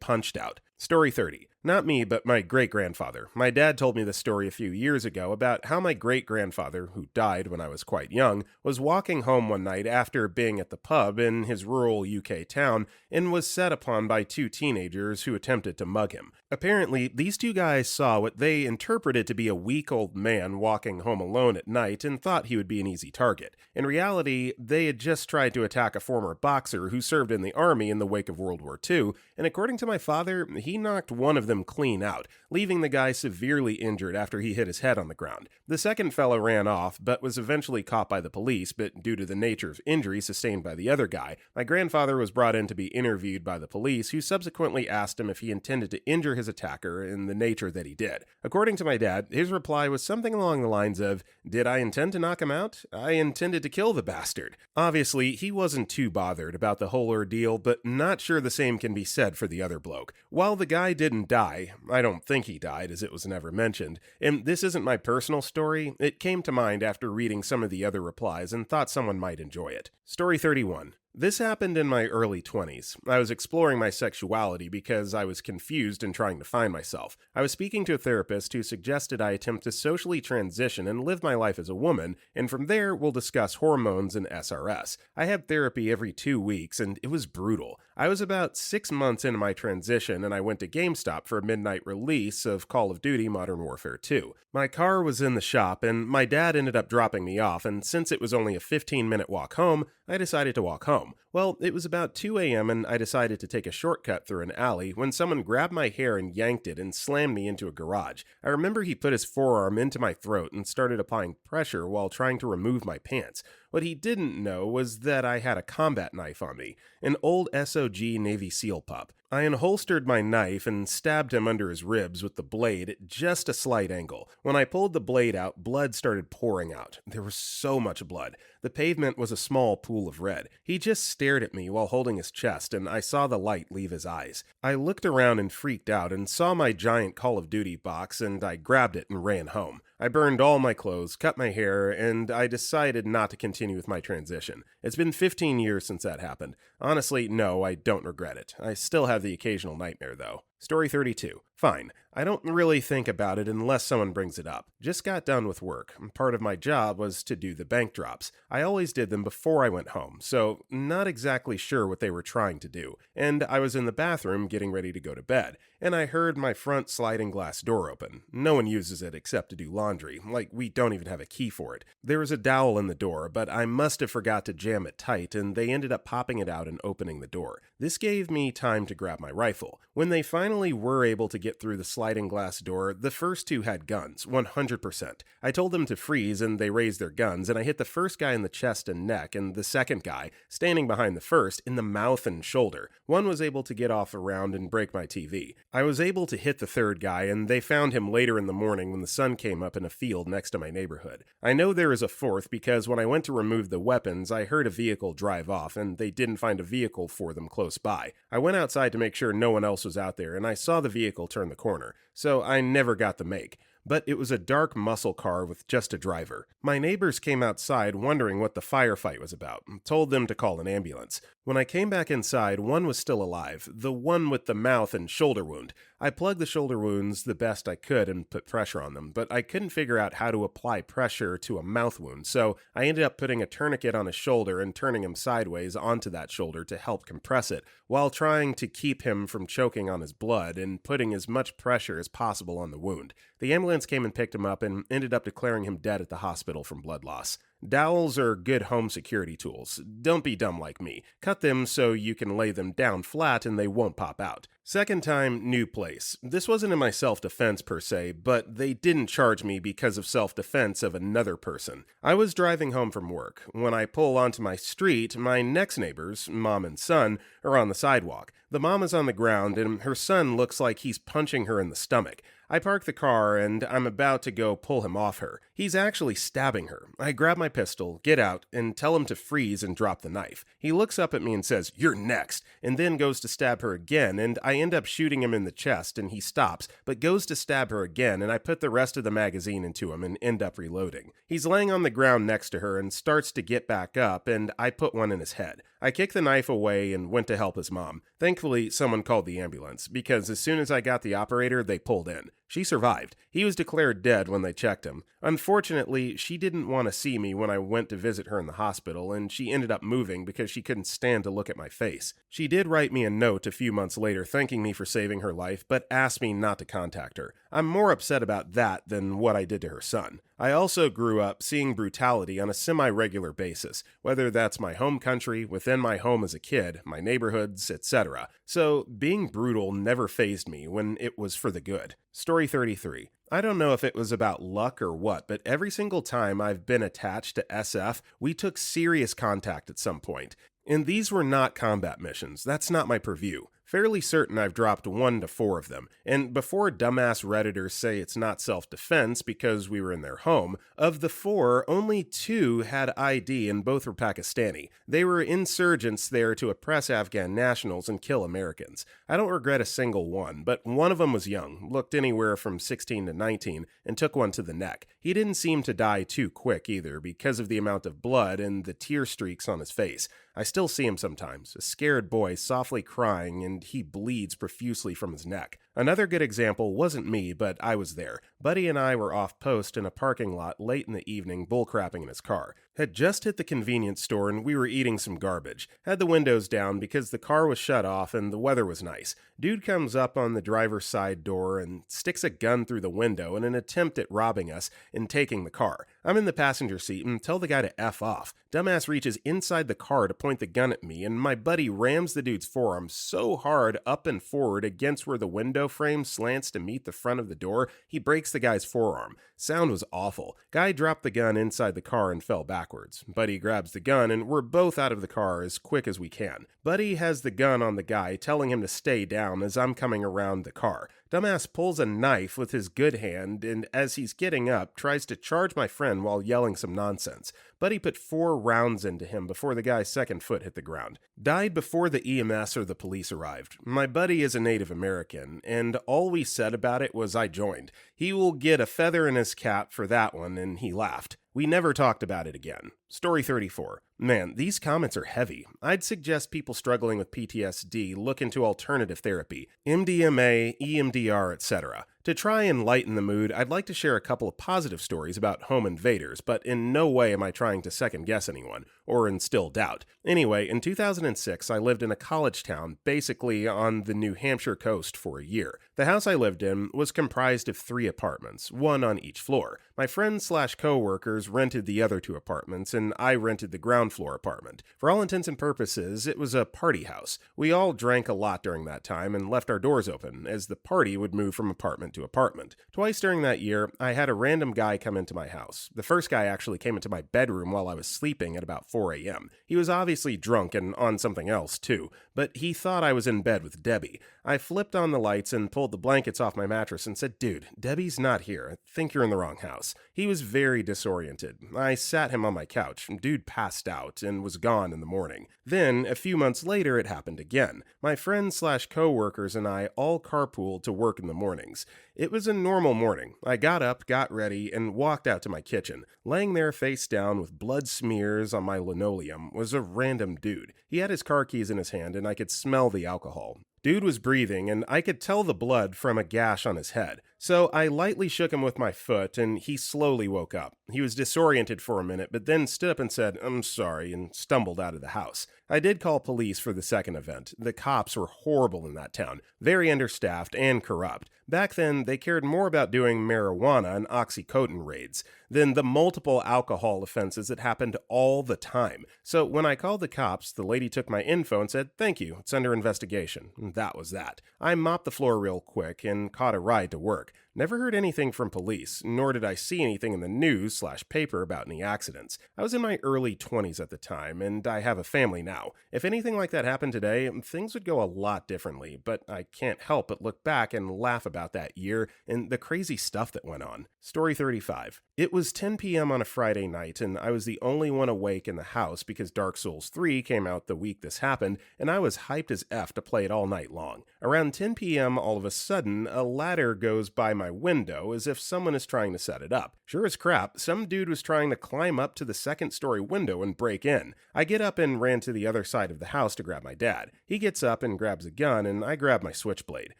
punched out. Story 30. Not me, but my great-grandfather. My dad told me this story a few years ago about how my great-grandfather, who died when I was quite young, was walking home one night after being at the pub in his rural UK town and was set upon by two teenagers who attempted to mug him. Apparently, these two guys saw what they interpreted to be a weak old man walking home alone at night and thought he would be an easy target. In reality, they had just tried to attack a former boxer who served in the army in the wake of World War II, and according to my father, he knocked one of them clean out, leaving the guy severely injured after he hit his head on the ground. The second fellow ran off, but was eventually caught by the police, but due to the nature of injury sustained by the other guy, my grandfather was brought in to be interviewed by the police, who subsequently asked him if he intended to injure his attacker in the nature that he did. According to my dad, his reply was something along the lines of, "Did I intend to knock him out? I intended to kill the bastard." Obviously, he wasn't too bothered about the whole ordeal, but not sure the same can be said for the other bloke. While the guy didn't die, I don't think he died as it was never mentioned, and this isn't my personal story, it came to mind after reading some of the other replies and thought someone might enjoy it. Story 31. This happened in my early 20s. I was exploring my sexuality because I was confused and trying to find myself. I was speaking to a therapist who suggested I attempt to socially transition and live my life as a woman, and from there we'll discuss hormones and SRS. I had therapy every 2 weeks, and it was brutal. I was about 6 months into my transition, and I went to GameStop for a midnight release of Call of Duty Modern Warfare 2. My car was in the shop, and my dad ended up dropping me off, and since it was only a 15-minute walk home, I decided to walk home. Well, it was about 2 a.m. and I decided to take a shortcut through an alley when someone grabbed my hair and yanked it and slammed me into a garage. I remember he put his forearm into my throat and started applying pressure while trying to remove my pants. What he didn't know was that I had a combat knife on me, an old SOG Navy SEAL pup. I unholstered my knife and stabbed him under his ribs with the blade at just a slight angle. When I pulled the blade out, blood started pouring out. There was so much blood. The pavement was a small pool of red. He just stared at me while holding his chest, and I saw the light leave his eyes. I looked around and freaked out and saw my giant Call of Duty box, and I grabbed it and ran home. I burned all my clothes, cut my hair, and I decided not to continue with my transition. It's been 15 years since that happened. Honestly, no, I don't regret it. I still have the occasional nightmare, though. Story 32. Fine. I don't really think about it unless someone brings it up. Just got done with work. Part of my job was to do the bank drops. I always did them before I went home, so not exactly sure what they were trying to do. And I was in the bathroom getting ready to go to bed, and I heard my front sliding glass door open. No one uses it except to do laundry, like we don't even have a key for it. There was a dowel in the door, but I must have forgot to jam it tight, and they ended up popping it out and opening the door. This gave me time to grab my rifle. When they finally were able to get through the sliding glass door, the first two had guns, 100%. I told them to freeze and they raised their guns, and I hit the first guy in the chest and neck, and the second guy, standing behind the first, in the mouth and shoulder. One was able to get off a round and break my TV. I was able to hit the third guy, and they found him later in the morning when the sun came up in a field next to my neighborhood. I know there is a fourth because when I went to remove the weapons, I heard a vehicle drive off, and they didn't find a vehicle for them close by. I went outside to make sure no one else was out there, and I saw the vehicle turn the corner, so I never got the make. But it was a dark muscle car with just a driver. My neighbors came outside wondering what the firefight was about, and told them to call an ambulance. When I came back inside, one was still alive, the one with the mouth and shoulder wound. I plugged the shoulder wounds the best I could and put pressure on them, but I couldn't figure out how to apply pressure to a mouth wound, so I ended up putting a tourniquet on his shoulder and turning him sideways onto that shoulder to help compress it, while trying to keep him from choking on his blood and putting as much pressure as possible on the wound. The ambulance came and picked him up and ended up declaring him dead at the hospital from blood loss. Dowels are good home security tools. Don't be dumb like me. Cut them so you can lay them down flat and they won't pop out. Second time, new place. This wasn't in my self-defense per se, but they didn't charge me because of self-defense of another person. I was driving home from work. When I pull onto my street, my next neighbors, mom and son, are on the sidewalk. The mom is on the ground and her son looks like he's punching her in the stomach. I park the car and I'm about to go pull him off her. He's actually stabbing her. I grab my pistol, get out, and tell him to freeze and drop the knife. He looks up at me and says, "You're next," and then goes to stab her again, and I end up shooting him in the chest and he stops, but goes to stab her again, and I put the rest of the magazine into him and end up reloading. He's laying on the ground next to her and starts to get back up, and I put one in his head. I kicked the knife away and went to help his mom. Thankfully, someone called the ambulance, because as soon as I got the operator, they pulled in. She survived. He was declared dead when they checked him. Unfortunately, she didn't want to see me when I went to visit her in the hospital, and she ended up moving because she couldn't stand to look at my face. She did write me a note a few months later thanking me for saving her life, but asked me not to contact her. I'm more upset about that than what I did to her son. I also grew up seeing brutality on a semi-regular basis, whether that's my home country, within my home as a kid, my neighborhoods, etc. So being brutal never fazed me when it was for the good. Story 33. I don't know if it was about luck or what, but every single time I've been attached to SF, we took serious contact at some point. And these were not combat missions. That's not my purview. Fairly certain I've dropped 1 to 4 of them, and before dumbass Redditors say it's not self-defense because we were in their home, of the 4, only 2 had ID and both were Pakistani. They were insurgents there to oppress Afghan nationals and kill Americans. I don't regret a single one, but one of them was young, looked anywhere from 16 to 19, and took one to the neck. He didn't seem to die too quick either because of the amount of blood and the tear streaks on his face. I still see him sometimes, a scared boy softly crying, and he bleeds profusely from his neck. Another good example wasn't me, but I was there. Buddy and I were off post in a parking lot late in the evening bullcrapping in his car. Had just hit the convenience store and we were eating some garbage. Had the windows down because the car was shut off and the weather was nice. Dude comes up on the driver's side door and sticks a gun through the window in an attempt at robbing us and taking the car. I'm in the passenger seat and tell the guy to F off. Dumbass reaches inside the car to point the gun at me, and my buddy rams the dude's forearm so hard up and forward against where the window frame slants to meet the front of the door, he breaks the guy's forearm. Sound was awful. Guy dropped the gun inside the car and fell backwards. Buddy grabs the gun and we're both out of the car as quick as we can. Buddy has the gun on the guy, telling him to stay down as I'm coming around the car. Dumbass pulls a knife with his good hand and as he's getting up, tries to charge my friend while yelling some nonsense. Buddy put 4 rounds into him before the guy's second foot hit the ground. Died before the EMS or the police arrived. My buddy is a Native American, and all we said about it was I joined. He will get a feather in his cap for that one, and he laughed. We never talked about it again. Story 34. Man, these comments are heavy. I'd suggest people struggling with PTSD look into alternative therapy, MDMA, EMDR, etc. To try and lighten the mood, I'd like to share a couple of positive stories about home invaders, but in no way am I trying to second guess anyone or instill doubt. Anyway, in 2006, I lived in a college town, basically on the New Hampshire coast for a year. The house I lived in was comprised of 3 apartments, one on each floor. My friends/co-workers rented the other 2 apartments, and I rented the ground floor apartment. For all intents and purposes, it was a party house. We all drank a lot during that time and left our doors open, as the party would move from apartment to apartment. Twice during that year, I had a random guy come into my house. The first guy actually came into my bedroom while I was sleeping at about 4 a.m. He was obviously drunk and on something else, too, but he thought I was in bed with Debbie. I flipped on the lights and pulled the blankets off my mattress and said, "Dude, Debbie's not here. I think you're in the wrong house." He was very disoriented. I sat him on my couch. Dude passed out and was gone in the morning. Then, a few months later, it happened again. My friends/co-workers and I all carpooled to work in the mornings. It was a normal morning. I got up, got ready, and walked out to my kitchen. Laying there face down with blood smears on my linoleum was a random dude. He had his car keys in his hand, and I could smell the alcohol. Dude was breathing, and I could tell the blood from a gash on his head. So I lightly shook him with my foot, and he slowly woke up. He was disoriented for a minute, but then stood up and said, "I'm sorry," and stumbled out of the house. I did call police for the second event. The cops were horrible in that town, very understaffed and corrupt. Back then, they cared more about doing marijuana and oxycodone raids than the multiple alcohol offenses that happened all the time. So when I called the cops, the lady took my info and said, "Thank you, it's under investigation." And that was that. I mopped the floor real quick and caught a ride to work. Never heard anything from police, nor did I see anything in the news/paper about any accidents. I was in my early 20s at the time, and I have a family now. If anything like that happened today, things would go a lot differently, but I can't help but look back and laugh about that year and the crazy stuff that went on. Story 35. It was 10 p.m. on a Friday night, and I was the only one awake in the house because Dark Souls 3 came out the week this happened, and I was hyped as F to play it all night long. Around 10 p.m., all of a sudden, a ladder goes by my window as if someone is trying to set it up. Sure as crap, some dude was trying to climb up to the second-story window and break in. I get up and ran to the other side of the house to grab my dad. He gets up and grabs a gun, and I grab my switchblade.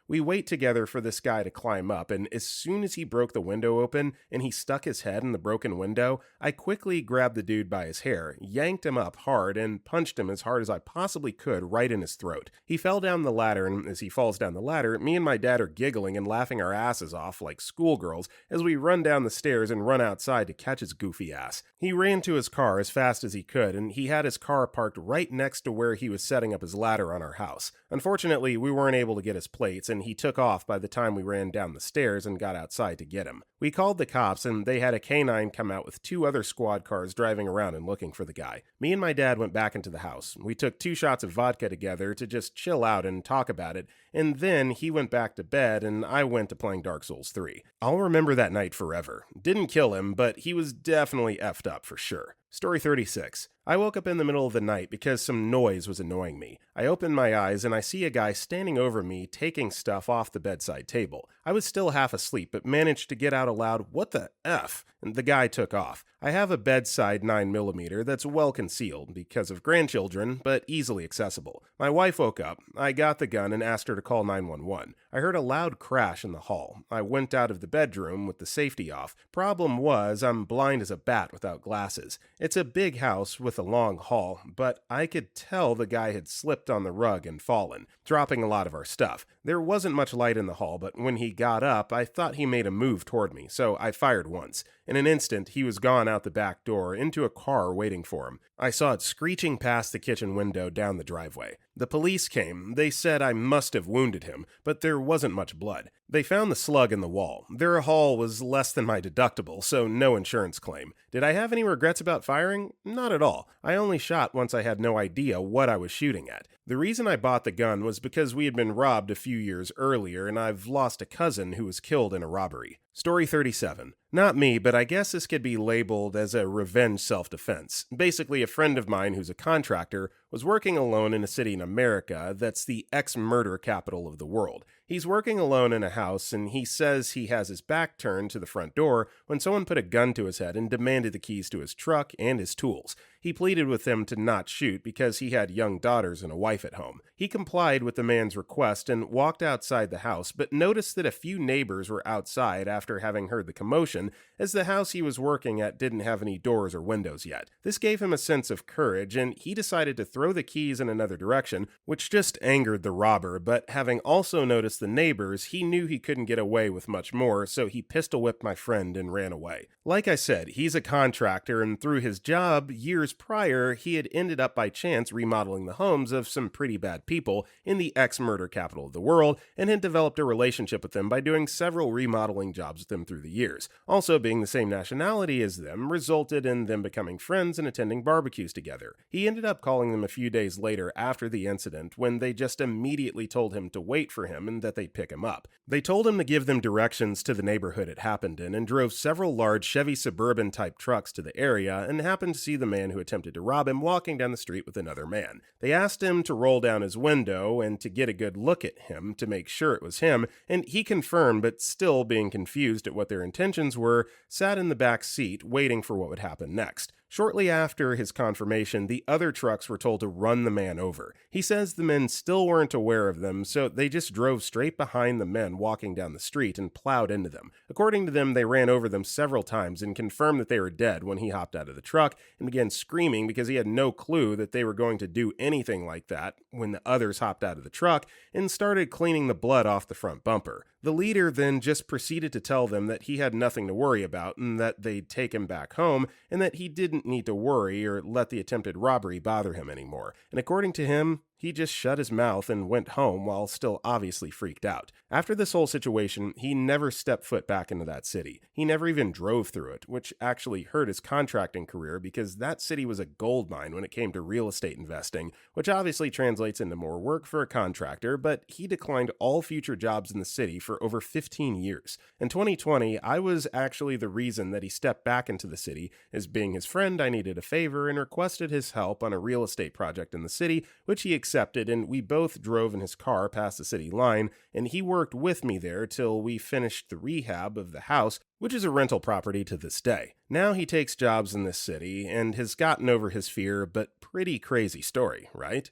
We wait together for this guy to climb up, and as soon as he broke the window open and he stuck his head in the broken window, I quickly grabbed the dude by his hair, yanked him up hard, and punched him as hard as I possibly could right in his throat. He fell down the ladder, and as he falls down the ladder, me and my dad are giggling and laughing our asses off like schoolgirls as we run down the stairs and run outside to catch his goofy ass. He ran to his car as fast as he could, and he had his car parked right next to where he was setting up his ladder on our house. Unfortunately, we weren't able to get his plates, and he took off by the time we ran down the stairs and got outside to get him. We called the cops, and they had a canine come out with 2 other squad cars driving around and looking for the guy. Me and my dad went back into the house. We took 2 shots of vodka together to just chill out and talk about it, and then he went back to bed and I went to playing Dark Souls 3. I'll remember that night forever. Didn't kill him, but he was definitely effed up for sure. Story 36. I woke up in the middle of the night because some noise was annoying me. I opened my eyes and I see a guy standing over me taking stuff off the bedside table. I was still half asleep but managed to get out aloud, "What the F?" and the guy took off. I have a bedside 9mm that's well concealed because of grandchildren, but easily accessible. My wife woke up. I got the gun and asked her to call 911. I heard a loud crash in the hall. I went out of the bedroom with the safety off. Problem was, I'm blind as a bat without glasses. It's a big house with a long hall, but I could tell the guy had slipped on the rug and fallen, dropping a lot of our stuff. There wasn't much light in the hall, but when he got up, I thought he made a move toward me, so I fired once. In an instant, he was gone out the back door into a car waiting for him. I saw it screeching past the kitchen window down the driveway. The police came. They said I must have wounded him, but there wasn't much blood. They found the slug in the wall. Their haul was less than my deductible, so no insurance claim. Did I have any regrets about firing? Not at all. I only shot once I had no idea what I was shooting at. The reason I bought the gun was because we had been robbed a few years earlier, and I've lost a cousin who was killed in a robbery. Story 37. Not me, but I guess this could be labeled as a revenge self-defense. Basically, a friend of mine who's a contractor was working alone in a city in America that's the ex-murder capital of the world. He's working alone in a house, and he says he has his back turned to the front door when someone put a gun to his head and demanded the keys to his truck and his tools. He pleaded with them to not shoot because he had young daughters and a wife at home. He complied with the man's request and walked outside the house, but noticed that a few neighbors were outside after having heard the commotion, as the house he was working at didn't have any doors or windows yet. This gave him a sense of courage, and he decided to throw the keys in another direction, which just angered the robber, but having also noticed the neighbors, he knew he couldn't get away with much more, so he pistol whipped my friend and ran away. Like I said, he's a contractor, and through his job, years prior, he had ended up by chance remodeling the homes of some pretty bad people in the ex-murder capital of the world, and had developed a relationship with them by doing several remodeling jobs with them through the years. Also, being the same nationality as them resulted in them becoming friends and attending barbecues together. He ended up calling them a few days later after the incident, when they just immediately told him to wait for him and that they'd pick him up. They told him to give them directions to the neighborhood it happened in, and drove several large Chevy Suburban type trucks to the area, and happened to see the man who attempted to rob him walking down the street with another man. They asked him to roll down his window and to get a good look at him to make sure it was him, and he confirmed, but still being confused at what their intentions were, sat in the back seat waiting for what would happen next. Shortly after his confirmation, the other trucks were told to run the man over. He says the men still weren't aware of them, so they just drove straight behind the men walking down the street and plowed into them. According to them, they ran over them several times and confirmed that they were dead when he hopped out of the truck and began screaming because he had no clue that they were going to do anything like that when the others hopped out of the truck and started cleaning the blood off the front bumper. The leader then just proceeded to tell them that he had nothing to worry about and that they'd take him back home and that he didn't need to worry or let the attempted robbery bother him anymore. And according to him, he just shut his mouth and went home while still obviously freaked out. After this whole situation, he never stepped foot back into that city. He never even drove through it, which actually hurt his contracting career because that city was a gold mine when it came to real estate investing, which obviously translates into more work for a contractor, but he declined all future jobs in the city for over 15 years. In 2020, I was actually the reason that he stepped back into the city, as being his friend, I needed a favor and requested his help on a real estate project in the city, which he accepted, and we both drove in his car past the city line, and he worked with me there till we finished the rehab of the house, which is a rental property to this day. Now he takes jobs in this city and has gotten over his fear, but pretty crazy story, right?